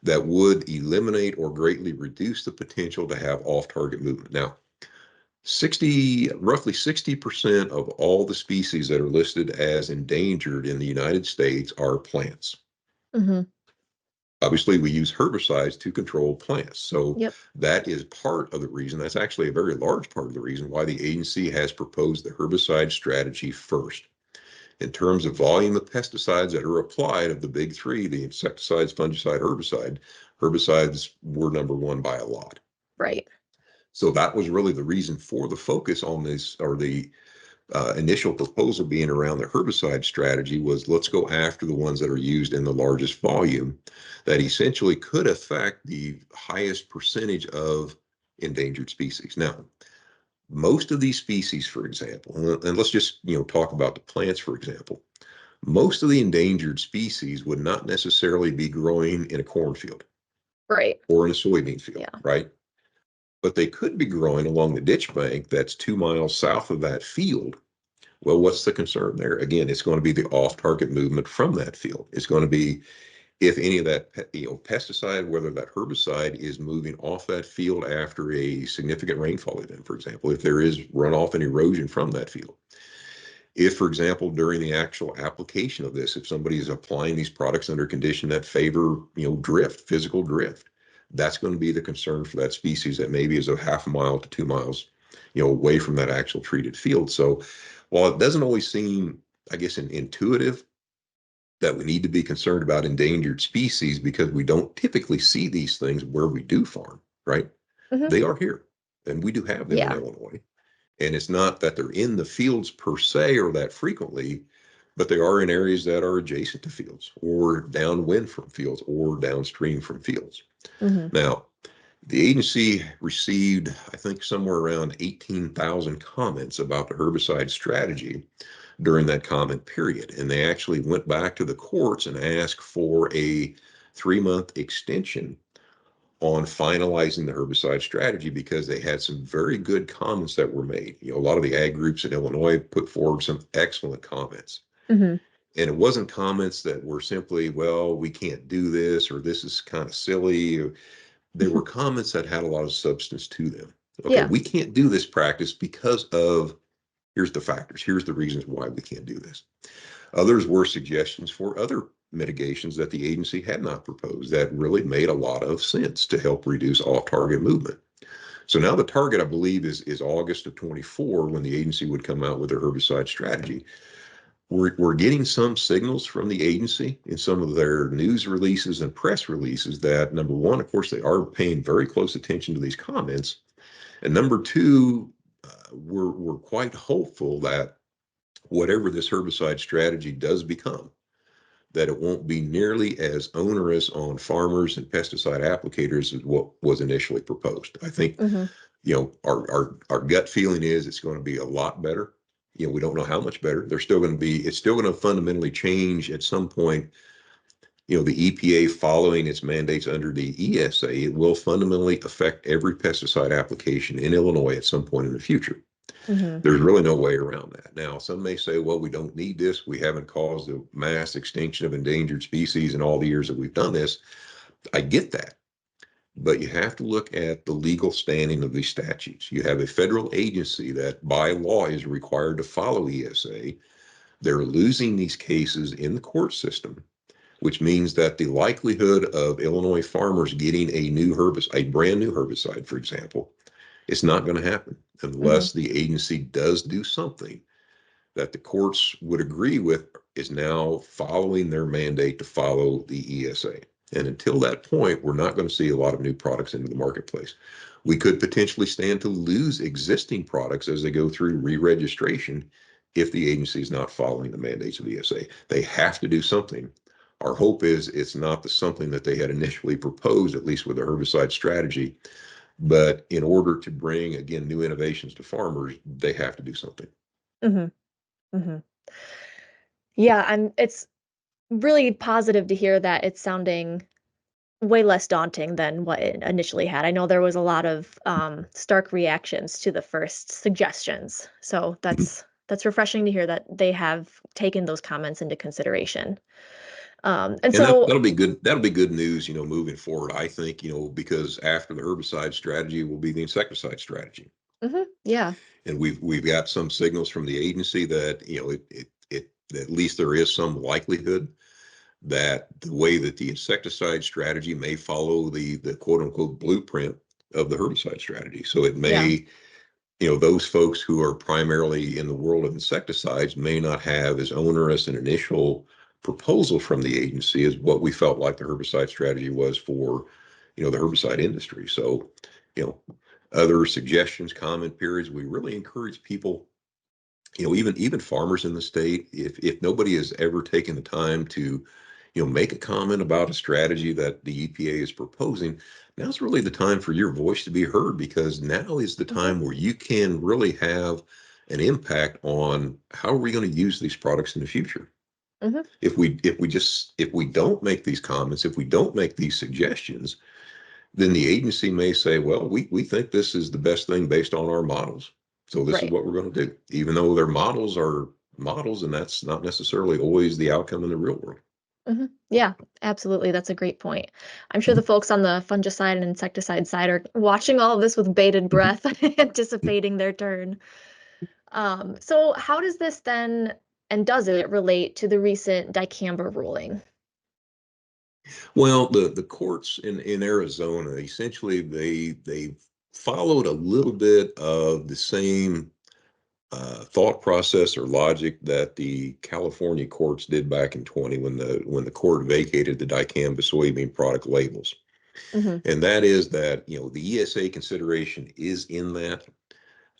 that would eliminate or greatly reduce the potential to have off-target movement. Now, roughly 60% of all the species that are listed as endangered in the United States are plants. Mm-hmm. Obviously, we use herbicides to control plants. So Yep. that is part of the reason. That's actually a very large part of the reason why the agency has proposed the herbicide strategy first. In terms of volume of pesticides that are applied, of the big three, the insecticides, fungicide, herbicides were number one by a lot. Right. So that was really the reason for the focus on this, or the initial proposal being around the herbicide strategy, was let's go after the ones that are used in the largest volume that essentially could affect the highest percentage of endangered species. Now, most of these species, for example, and let's just talk about the plants, for example, most of the endangered species would not necessarily be growing in a cornfield Right. or in a soybean field, Yeah. right? But they could be growing along the ditch bank that's 2 miles south of that field. Well, what's the concern there? Again, it's going to be the off-target movement from that field. It's going to be if any of that pesticide, whether that herbicide is moving off that field after a significant rainfall event, for example, if there is runoff and erosion from that field. If, for example, during the actual application of this, if somebody is applying these products under condition that favor, drift, physical drift, that's going to be the concern for that species that maybe is a half a mile to 2 miles, away from that actual treated field. So while it doesn't always seem, I guess, intuitive that we need to be concerned about endangered species because we don't typically see these things where we do farm, right? Hmm. They are here, and we do have them in Yeah. Illinois. And it's not that they're in the fields per se or that frequently, but they are in areas that are adjacent to fields or downwind from fields or downstream from fields. Hmm. Now, the agency received, I think, somewhere around 18,000 comments about the herbicide strategy during that comment period. And they actually went back to the courts and asked for a 3-month extension on finalizing the herbicide strategy because they had some very good comments that were made. A lot of the ag groups in Illinois put forward some excellent comments. Hmm. And it wasn't comments that were simply, well, we can't do this, or this is kind of silly. They were comments that had a lot of substance to them. Okay, Yeah. we can't do this practice because of, here's the factors, here's the reasons why we can't do this. Others were suggestions for other mitigations that the agency had not proposed that really made a lot of sense to help reduce off-target movement. So now the target, I believe, is August of 24 when the agency would come out with their herbicide strategy. We're getting some signals from the agency in some of their news releases and press releases that, number one, of course, they are paying very close attention to these comments. And number two, we're quite hopeful that whatever this herbicide strategy does become, that it won't be nearly as onerous on farmers and pesticide applicators as what was initially proposed. I think, Hmm. our gut feeling is it's going to be a lot better. We don't know how much better. It's still going to fundamentally change at some point. The EPA following its mandates under the ESA, it will fundamentally affect every pesticide application in Illinois at some point in the future. Hmm. There's really no way around that. Now, some may say, well, we don't need this. We haven't caused a mass extinction of endangered species in all the years that we've done this. I get that. But you have to look at the legal standing of these statutes. You have a federal agency that by law is required to follow ESA. They're losing these cases in the court system, which means that the likelihood of Illinois farmers getting a brand new herbicide, for example, it's not going to happen Hmm. unless the agency does do something that the courts would agree with is now following their mandate to follow the ESA. And until that point, we're not going to see a lot of new products into the marketplace. We could potentially stand to lose existing products as they go through re-registration if the agency is not following the mandates of the ESA. They have to do something. Our hope is it's not the something that they had initially proposed, at least with the herbicide strategy. But in order to bring, again, new innovations to farmers, they have to do something. Hmm. Hmm. Yeah, it's really positive to hear that it's sounding way less daunting than what it initially had. I know there was a lot of stark reactions to the first suggestions, so that's refreshing to hear that they have taken those comments into consideration. And And that, so, that'll be good. That'll be good news, moving forward. I think, because after the herbicide strategy will be the insecticide strategy. mhm, yeah, And we've got some signals from the agency that, at least there is some likelihood that the way that the insecticide strategy may follow the quote unquote blueprint of the herbicide strategy. So it Yeah. may, those folks who are primarily in the world of insecticides may not have as onerous an initial proposal from the agency as what we felt like the herbicide strategy was for, the herbicide industry. So, you know, other suggestions, comment periods, we really encourage people, even farmers in the state, if nobody has ever taken the time to, make a comment about a strategy that the EPA is proposing, now's really the time for your voice to be heard, because now is the Hmm. time where you can really have an impact on how are we going to use these products in the future. Hmm. If we don't make these comments, if we don't make these suggestions, then the agency may say, well, we think this is the best thing based on our models. So this is Right. what we're going to do, even though their models are models, and that's not necessarily always the outcome in the real world. Hmm. Yeah, absolutely. That's a great point. I'm sure the folks on the fungicide and insecticide side are watching all of this with bated breath, anticipating their turn. So how does this then, and does it relate to the recent dicamba ruling? Well, the courts in Arizona, essentially they followed a little bit of the same thought process or logic that the California courts did back in 20, when the court vacated the dicamba soybean product labels. Hmm. And that is that, the ESA consideration is in that,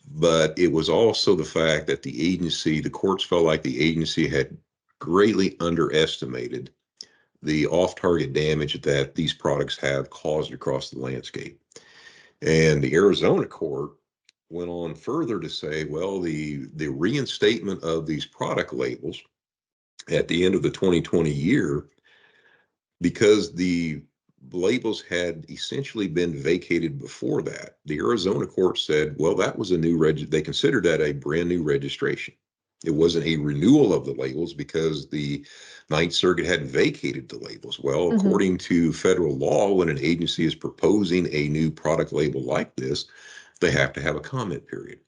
but it was also the fact that the courts felt like the agency had greatly underestimated the off-target damage that these products have caused across the landscape. And the Arizona court went on further to say, well, the reinstatement of these product labels at the end of the 2020 year, because the labels had essentially been vacated before that, the Arizona court said, well, that was a they considered that a brand new registration. It wasn't a renewal of the labels because the Ninth Circuit had vacated the labels. Well, Hmm. according to federal law, when an agency is proposing a new product label like this, they have to have a comment period.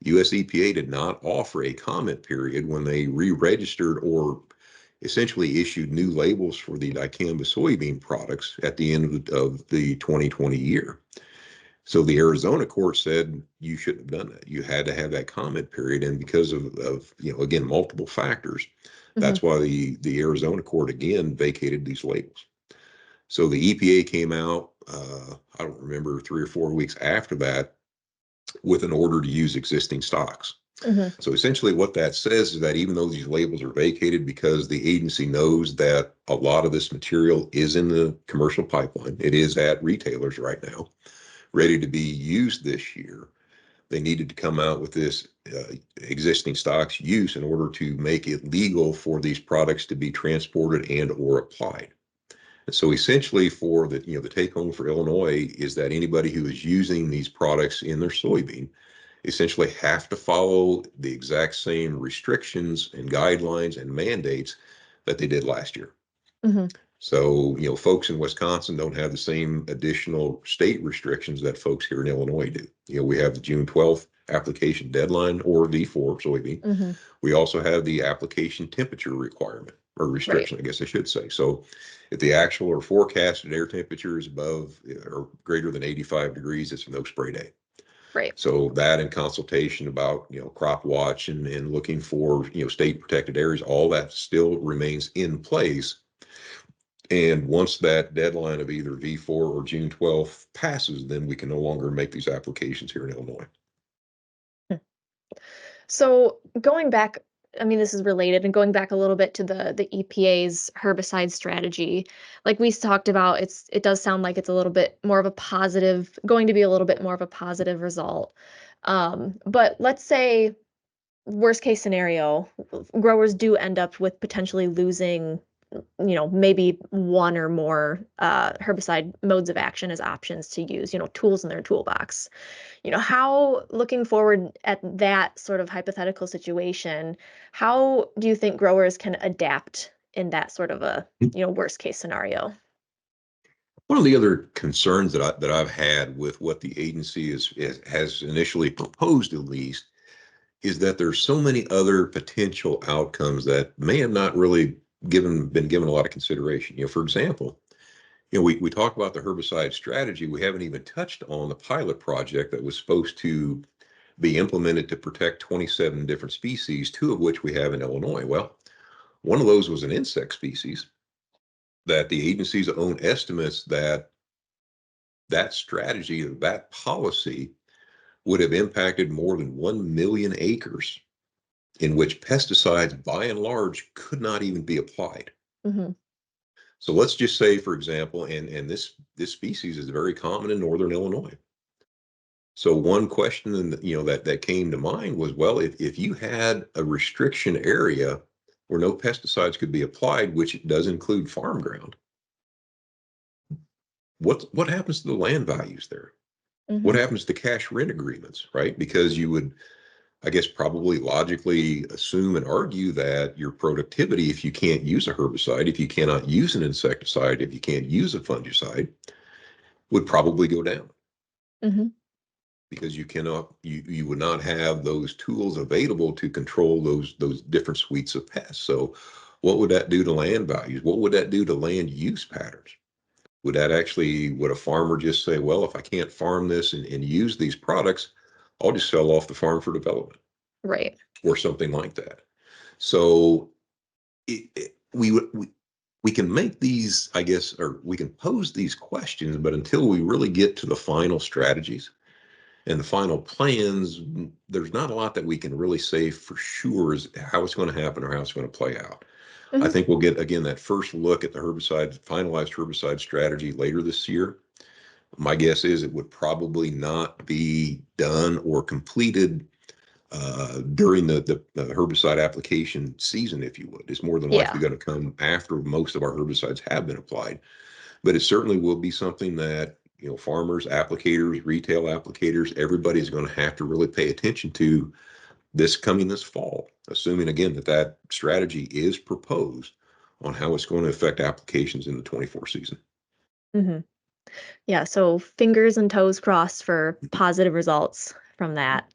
US EPA did not offer a comment period when they re-registered or essentially issued new labels for the dicamba soybean products at the end of the 2020 year. So the Arizona court said you shouldn't have done that. You had to have that comment period, and because of again, multiple factors, Hmm. that's why the Arizona court again vacated these labels. So the EPA came out, I don't remember, 3 or 4 weeks after that, with an order to use existing stocks. Hmm. So essentially what that says is that even though these labels are vacated, because the agency knows that a lot of this material is in the commercial pipeline, it is at retailers right now, ready to be used this year, they needed to come out with this existing stocks use in order to make it legal for these products to be transported and or applied. And so essentially for the take home for Illinois is that anybody who is using these products in their soybean essentially have to follow the exact same restrictions and guidelines and mandates that they did last year. Hmm. So, folks in Wisconsin don't have the same additional state restrictions that folks here in Illinois do. We have the June 12th application deadline, or V4 soybean. Hmm. We also have the application temperature requirement, or Right. restriction, I guess I should say. So if the actual or forecasted air temperature is above or greater than 85 degrees, it's a no spray day. Right. So that, in consultation about, crop watch and looking for, state protected areas, all that still remains in place. And once that deadline of either V4 or June 12th passes, then we can no longer make these applications here in Illinois. So going back, I mean, this is related, and going back a little bit to the EPA's herbicide strategy, like we talked about, it does sound like it's a little bit more of a positive, going to be a little bit more of a positive result. But let's say worst case scenario, growers do end up with potentially losing, maybe one or more herbicide modes of action as options to use, tools in their toolbox. How, looking forward at that sort of hypothetical situation, how do you think growers can adapt in that sort of a, worst case scenario? One of the other concerns that I've had with what the agency has initially proposed, at least, is that there's so many other potential outcomes that may have not really been given a lot of consideration. For example, we talk about the herbicide strategy. We haven't even touched on the pilot project that was supposed to be implemented to protect 27 different species, two of which we have in Illinois. Well, one of those was an insect species that the agency's own estimates that strategy, that policy would have impacted more than 1 million acres in which pesticides by and large could not even be applied. Mm-hmm. So let's just say, for example, and this species is very common in northern Illinois. So one question that came to mind was, well, if you had a restriction area where no pesticides could be applied, which does include farm ground, what happens to the land values there? What Mm-hmm. happens to cash rent agreements, right? Because you would, I guess, probably logically assume and argue that your productivity, if you can't use a herbicide, if you cannot use an insecticide, if you can't use a fungicide, would probably go down Mm-hmm. because you would not have those tools available to control those different suites of pests. So what would that do to land values? What would that do to land use patterns? Would a farmer just say, well, if I can't farm this and use these products, I'll just sell off the farm for development Right. or something like that? So we can make these, I guess, or we can pose these questions, but until we really get to the final strategies and the final plans, there's not a lot that we can really say for sure is how it's going to happen or how it's going to play out. I Mm-hmm. think we'll get, again, that first look at the finalized herbicide strategy later this year. My guess is it would probably not be done or completed during the herbicide application season, if you would. It's more than likely Yeah. going to come after most of our herbicides have been applied. But it certainly will be something that, farmers, applicators, retail applicators, everybody's going to have to really pay attention to this fall, assuming again that strategy is proposed on how it's going to affect applications in the 24 season. Mm-hmm. Yeah. So fingers and toes crossed for positive results from that.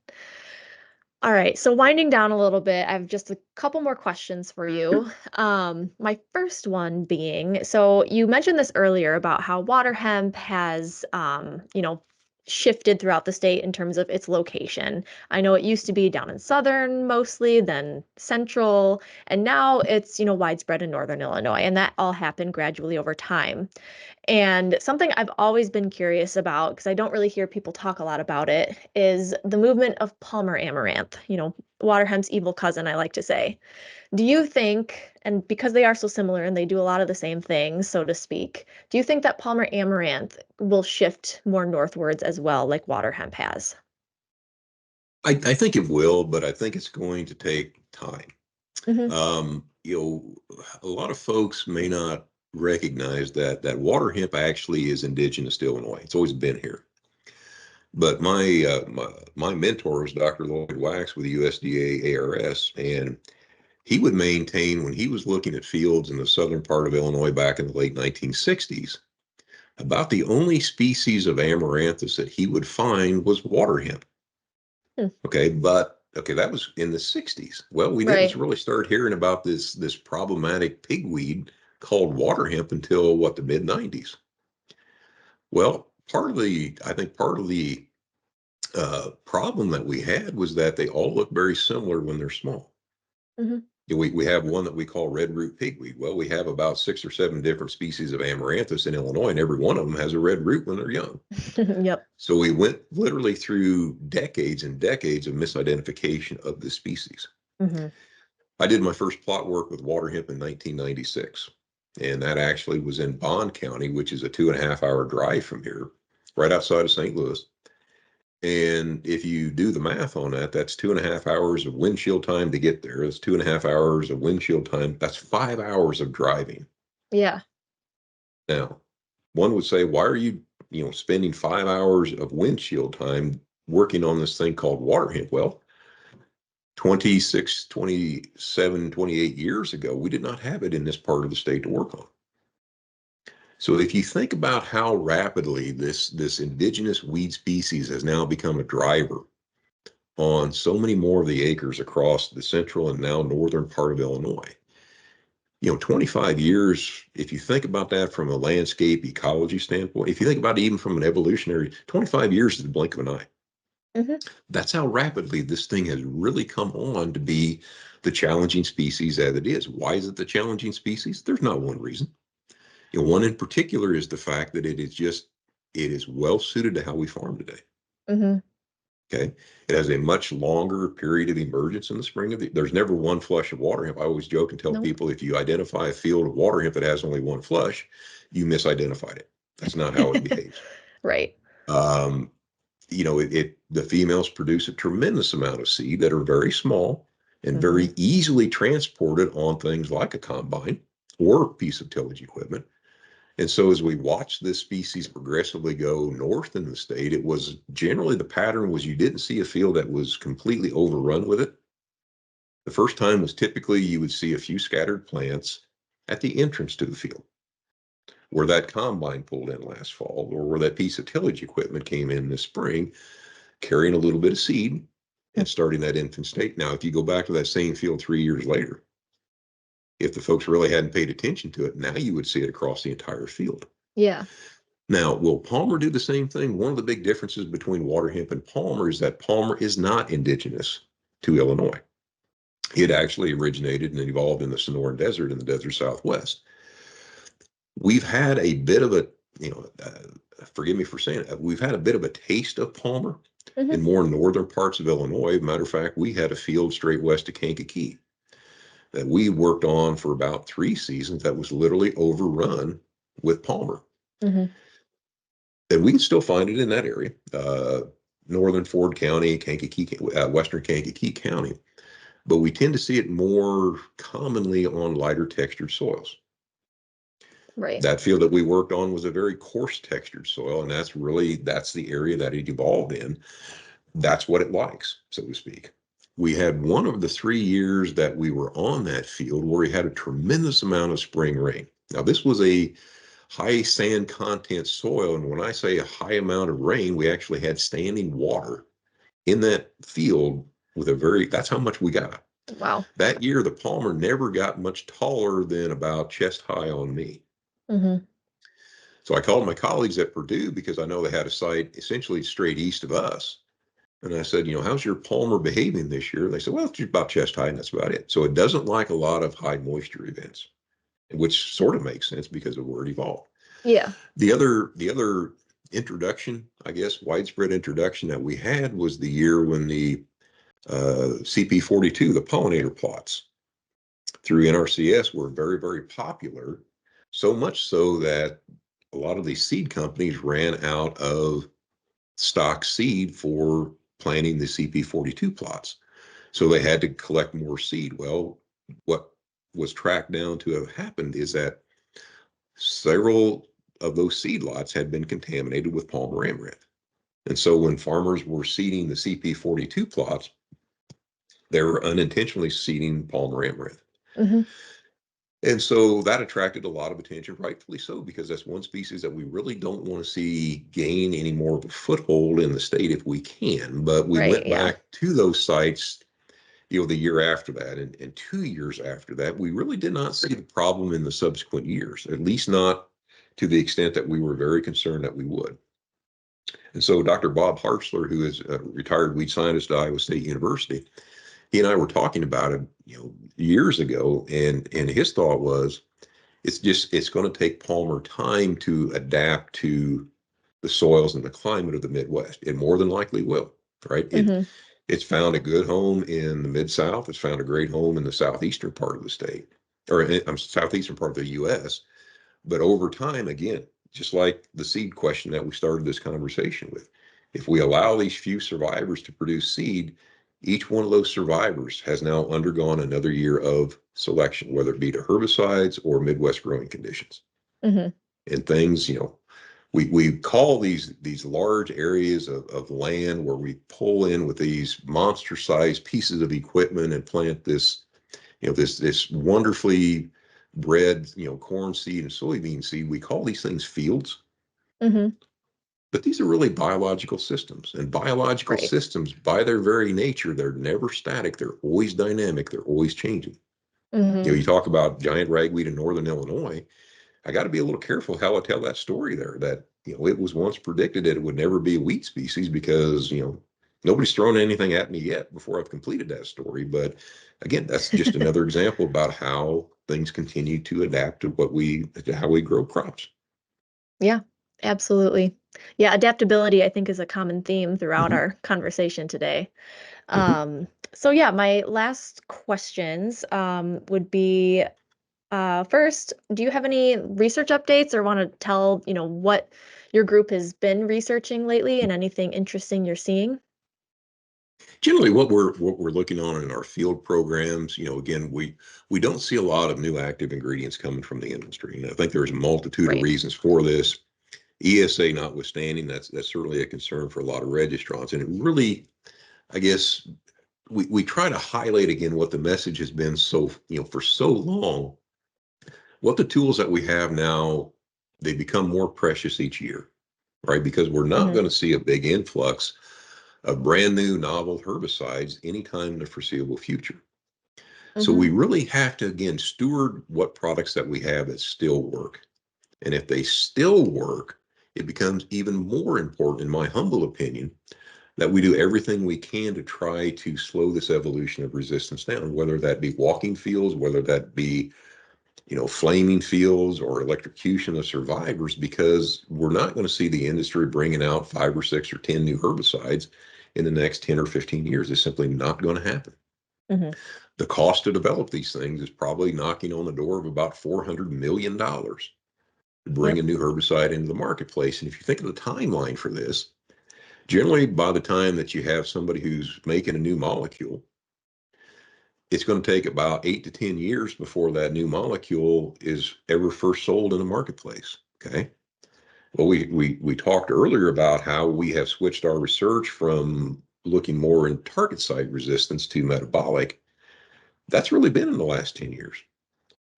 All right, so winding down a little bit, I have just a couple more questions for you. My first one being, so you mentioned this earlier about how water hemp has, shifted throughout the state in terms of its location. I know it used to be down in southern mostly, then central, and now it's, widespread in northern Illinois, and that all happened gradually over time. And something I've always been curious about, because I don't really hear people talk a lot about it, is the movement of Palmer amaranth, water hemp's evil cousin, I like to say. Do you think, and because they are so similar and they do a lot of the same things, so to speak, do you think that Palmer amaranth will shift more northwards as well, like water hemp has? I think it will, but I think it's going to take time. Hmm. A lot of folks may not recognize that water hemp actually is indigenous to Illinois. It's always been here. But my mentor was Dr. Lloyd Wax with the USDA ARS, and he would maintain when he was looking at fields in the southern part of Illinois back in the late 1960s, about the only species of amaranthus that he would find was water hemp. Hmm. Okay, that was in the 60s. Well, we didn't Right. really start hearing about this problematic pigweed called water hemp until the mid 90s. Well, I think part of the problem that we had was that they all look very similar when they're small. Hmm. We have one that we call red root pigweed. Well, we have about 6 or 7 different species of amaranthus in Illinois, and every one of them has a red root when they're young. Yep. So we went literally through decades and decades of misidentification of this species. Hmm. I did my first plot work with water hemp in 1996, and that actually was in Bond County, which is a 2.5 hour drive from here, right outside of St. Louis. And if you do the math on that, that's 2.5 hours of windshield time to get there. That's 2.5 hours of windshield time. That's 5 hours of driving. Yeah. Now, one would say, why are you, spending 5 hours of windshield time working on this thing called water hemp? Well, 26, 27, 28 years ago, we did not have it in this part of the state to work on. So if you think about how rapidly this indigenous weed species has now become a driver on so many more of the acres across the central and now northern part of Illinois, 25 years, if you think about that from a landscape ecology standpoint, if you think about it even from an evolutionary, 25 years is the blink of an eye. Mm-hmm. That's how rapidly this thing has really come on to be the challenging species that it is. Why is it the challenging species? There's not one reason. One in particular is the fact that it is well suited to how we farm today. Mm-hmm. Okay. It has a much longer period of emergence in the spring there's never one flush of water hemp. I always joke and tell Nope. people, if you identify a field of water hemp that has only one flush, you misidentified it. That's not how it behaves. Right. Um, the females produce a tremendous amount of seed that are very small and very easily transported on things like a combine or a piece of tillage equipment. And so as we watched this species progressively go north in the state, it was generally, the pattern was, you didn't see a field that was completely overrun with it. The first time was typically you would see a few scattered plants at the entrance to the field, where that combine pulled in last fall, or where that piece of tillage equipment came in this spring, carrying a little bit of seed and starting that infant state. Now, if you go back to that same field 3 years later, if the folks really hadn't paid attention to it, now you would see it across the entire field. Yeah. Now, will Palmer do the same thing? One of the big differences between water hemp and Palmer is that Palmer is not indigenous to Illinois. It actually originated and evolved in the Sonoran Desert in the desert Southwest. We've had a bit of a, forgive me for saying it, we've had a bit of a taste of Palmer in more northern parts of Illinois. Matter of fact, we had a field straight west of Kankakee that we worked on for about 3 seasons that was literally overrun with Palmer. Mm-hmm. And we can still find it in that area, northern Ford County, Kankakee, western Kankakee County. But we tend to see it more commonly on lighter textured soils. Right. That field that we worked on was a very coarse textured soil, and that's the area that it evolved in. That's what it likes, so to speak. We had one of the 3 years that we were on that field where we had a tremendous amount of spring rain. Now, this was a high sand content soil. And when I say a high amount of rain, we actually had standing water in that field that's how much we got. Wow. That year, the Palmer never got much taller than about chest high on me. Mm-hmm. So I called my colleagues at Purdue, because I know they had a site essentially straight east of us. And I said, how's your Palmer behaving this year? They said, well, it's about chest high, and that's about it. So it doesn't like a lot of high moisture events, which sort of makes sense because of where it evolved. Yeah. The other introduction, I guess, widespread introduction that we had was the year when the CP42, the pollinator plots through NRCS, were very, very popular. So much so that a lot of these seed companies ran out of stock seed for planting the CP42 plots. So they had to collect more seed. Well, what was tracked down to have happened is that several of those seed lots had been contaminated with Palmer amaranth. And so when farmers were seeding the CP42 plots, they were unintentionally seeding Palmer amaranth. Mm-hmm. And so that attracted a lot of attention, rightfully so, because that's one species that we really don't want to see gain any more of a foothold in the state if we can. But we went back to those sites, the year after that, and 2 years after that, we really did not see the problem in the subsequent years, at least not to the extent that we were very concerned that we would. And so Dr. Bob Hartzler, who is a retired weed scientist at Iowa State University, he and I were talking about it, years ago, and his thought was, it's going to take Palmer time to adapt to the soils and the climate of the Midwest. It more than likely will, right? It's found a good home in the Mid-South. It's found a great home in the southeastern part of the state, or southeastern part of the U.S. But over time, again, just like the seed question that we started this conversation with, if we allow these few survivors to produce seed, each one of those survivors has now undergone another year of selection, whether it be to herbicides or Midwest growing conditions. Mm-hmm. And things, we call these large areas of land where we pull in with these monster sized pieces of equipment and plant this wonderfully bred, corn seed and soybean seed. We call these things fields. Mm-hmm. But these are really biological systems, and biological systems, by their very nature, they're never static. They're always dynamic. They're always changing. Hmm. You talk about giant ragweed in northern Illinois. I got to be a little careful how I tell that story there. That it was once predicted that it would never be a wheat species because nobody's thrown anything at me yet before I've completed that story. But again, that's just another example about how things continue to adapt to how we grow crops. Yeah, absolutely. Yeah, adaptability, I think, is a common theme throughout Hmm. our conversation today. Hmm. So yeah, my last questions would be first, do you have any research updates or want to tell, what your group has been researching lately and anything interesting you're seeing? Generally, what we're looking on in our field programs, again, we don't see a lot of new active ingredients coming from the industry, and I think there's a multitude of Right. reasons for this. ESA notwithstanding, that's certainly a concern for a lot of registrants, and it really, I guess, we try to highlight again what the message has been for so long. What the tools that we have now, they become more precious each year, right? Because we're not Hmm. going to see a big influx of brand new novel herbicides anytime in the foreseeable future. So Hmm. we really have to, again, steward what products that we have that still work. And if they still work, it becomes even more important, in my humble opinion, that we do everything we can to try to slow this evolution of resistance down, whether that be walking fields, whether that be, flaming fields or electrocution of survivors, because we're not going to see the industry bringing out 5 or 6 or 10 new herbicides in the next 10 or 15 years. It's simply not going to happen. Hmm. The cost to develop these things is probably knocking on the door of about $400 million to bring Yep. a new herbicide into the marketplace. And if you think of the timeline for this, generally by the time that you have somebody who's making a new molecule, it's going to take about 8 to 10 years before that new molecule is ever first sold in the marketplace. Okay. Well, we talked earlier about how we have switched our research from looking more in target site resistance to metabolic. That's really been in the last 10 years.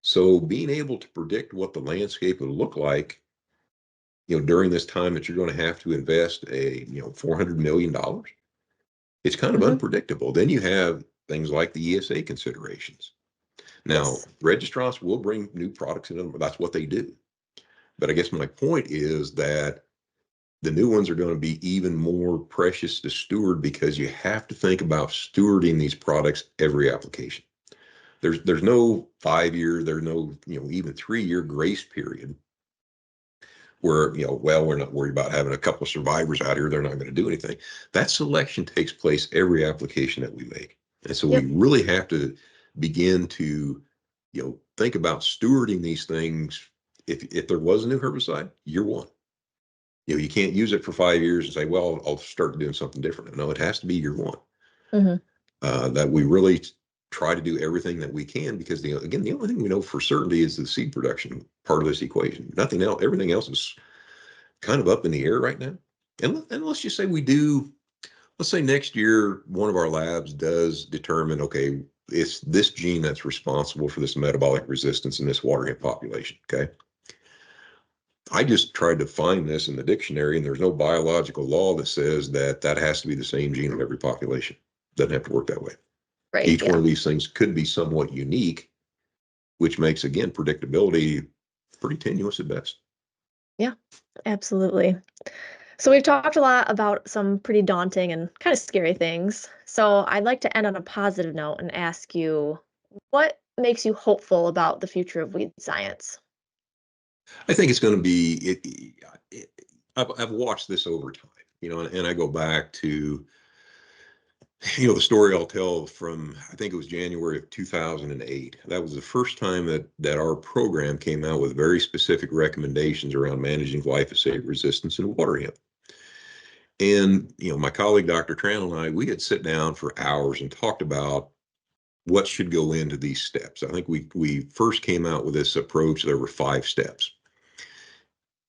So being able to predict what the landscape would look like, during this time that you're going to have to invest $400 million, it's kind of Hmm. unpredictable. Then you have things like the ESA considerations. Now, Yes. registrants will bring new products in them. That's what they do. But I guess my point is that the new ones are going to be even more precious to steward because you have to think about stewarding these products every application. There's no 5 year, there's no even 3 year grace period where well, we're not worried about having a couple of survivors out here, they're not going to do anything. That selection takes place every application that we make, and so we Yep. really have to begin to think about stewarding these things. If there was a new herbicide, year one, you can't use it for 5 years and say, well, I'll start doing something different. No, it has to be year one. Hmm. That we really try to do everything that we can, because again, the only thing we know for certainty is the seed production part of this equation. Nothing else. Everything else is kind of up in the air right now. And let's just say we do. Let's say next year one of our labs does determine, okay, it's this gene that's responsible for this metabolic resistance in this water hemp population. Okay. I just tried to find this in the dictionary, and there's no biological law that says that that has to be the same gene in every population. Doesn't have to work that way. Right. Each one Yeah. of these things could be somewhat unique, which makes, again, predictability pretty tenuous at best. Yeah. Absolutely. So we've talked a lot about some pretty daunting and kind of scary things. So I'd like to end on a positive note and ask you, what makes you hopeful about the future of weed science? I think it's going to be I've watched this over time, and I go back to the story I'll tell from, I think it was January of 2008. That was the first time that our program came out with very specific recommendations around managing glyphosate resistance in water hemp. And my colleague Dr. Tran and I, we had sit down for hours and talked about what should go into these steps. I think we first came out with this approach. There were 5 steps.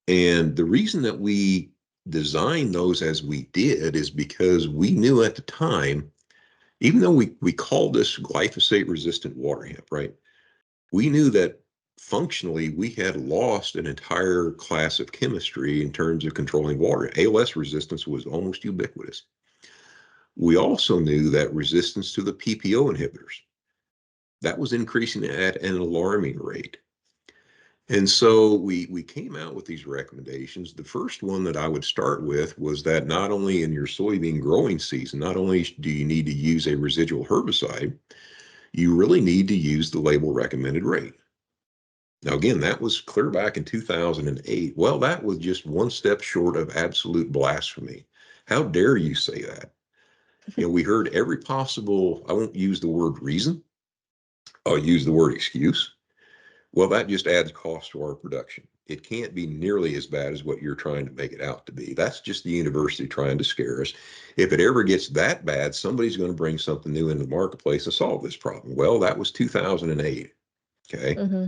And the reason that we designed those as we did is because we knew at the time, even though we called this glyphosate resistant water hemp, right? We knew that functionally we had lost an entire class of chemistry in terms of controlling water. ALS resistance was almost ubiquitous. We also knew that resistance to the PPO inhibitors That was increasing at an alarming rate. And so we came out with these recommendations. The first one that I would start with was that not only in your soybean growing season, not only do you need to use a residual herbicide, you really need to use the label recommended rate. Now, again, that was clear back in 2008. Well, that was just one step short of absolute blasphemy. How dare you say that? We heard every possible, I won't use the word reason, I'll use the word excuse. Well, that just adds cost to our production. It can't be nearly as bad as what you're trying to make it out to be. That's just the university trying to scare us. If it ever gets that bad, somebody's going to bring something new into the marketplace to solve this problem. Well, that was 2008. Okay. Mm-hmm.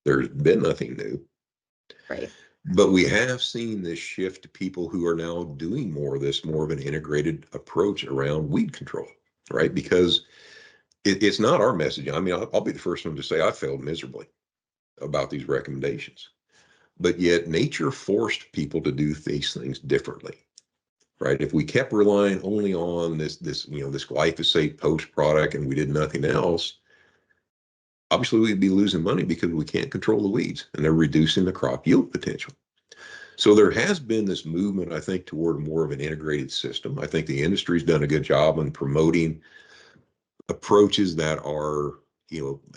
There's been nothing new. Right. But we have seen this shift to people who are now doing more of this, more of an integrated approach around weed control, right? Because it's not our message. I mean, I'll be the first one to say I failed miserably about these recommendations. But yet nature forced people to do these things differently, right? If we kept relying only on this glyphosate post product and we did nothing else, obviously we'd be losing money because we can't control the weeds and they're reducing the crop yield potential. So there has been this movement, I think, toward more of an integrated system. I think the industry's done a good job on promoting approaches that are,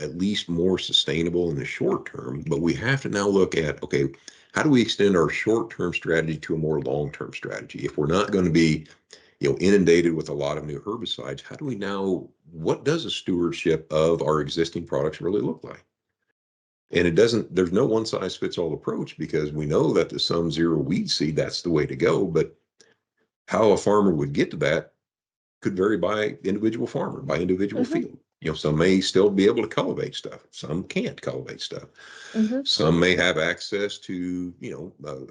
at least more sustainable in the short term. But we have to now look at, okay, how do we extend our short-term strategy to a more long-term strategy? If we're not going to be, inundated with a lot of new herbicides, how do we now, what does a stewardship of our existing products really look like? And there's no one size fits all approach because we know that the Sum Zero weed seed, that's the way to go. But how a farmer would get to that could vary by individual farmer, by individual Mm-hmm. field. Some may still be able to cultivate stuff. Some can't cultivate stuff. Mm-hmm. Some may have access to,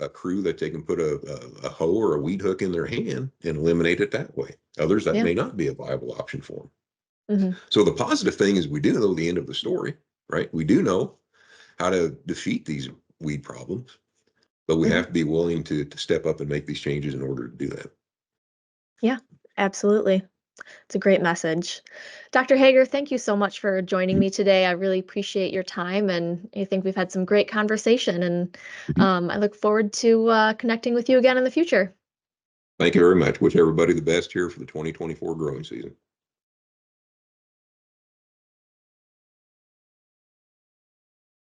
a crew that they can put a hoe or a weed hook in their hand and eliminate it that way. Others, that Yeah. may not be a viable option for them. Mm-hmm. So the positive thing is we do know the end of the story, right? We do know how to defeat these weed problems, but we Mm-hmm. have to be willing to step up and make these changes in order to do that. Yeah, absolutely. It's a great message. Dr. Hager, thank you so much for joining me today. I really appreciate your time, and I think we've had some great conversation, and I look forward to connecting with you again in the future. Thank you very much. Wish everybody the best here for the 2024 growing season.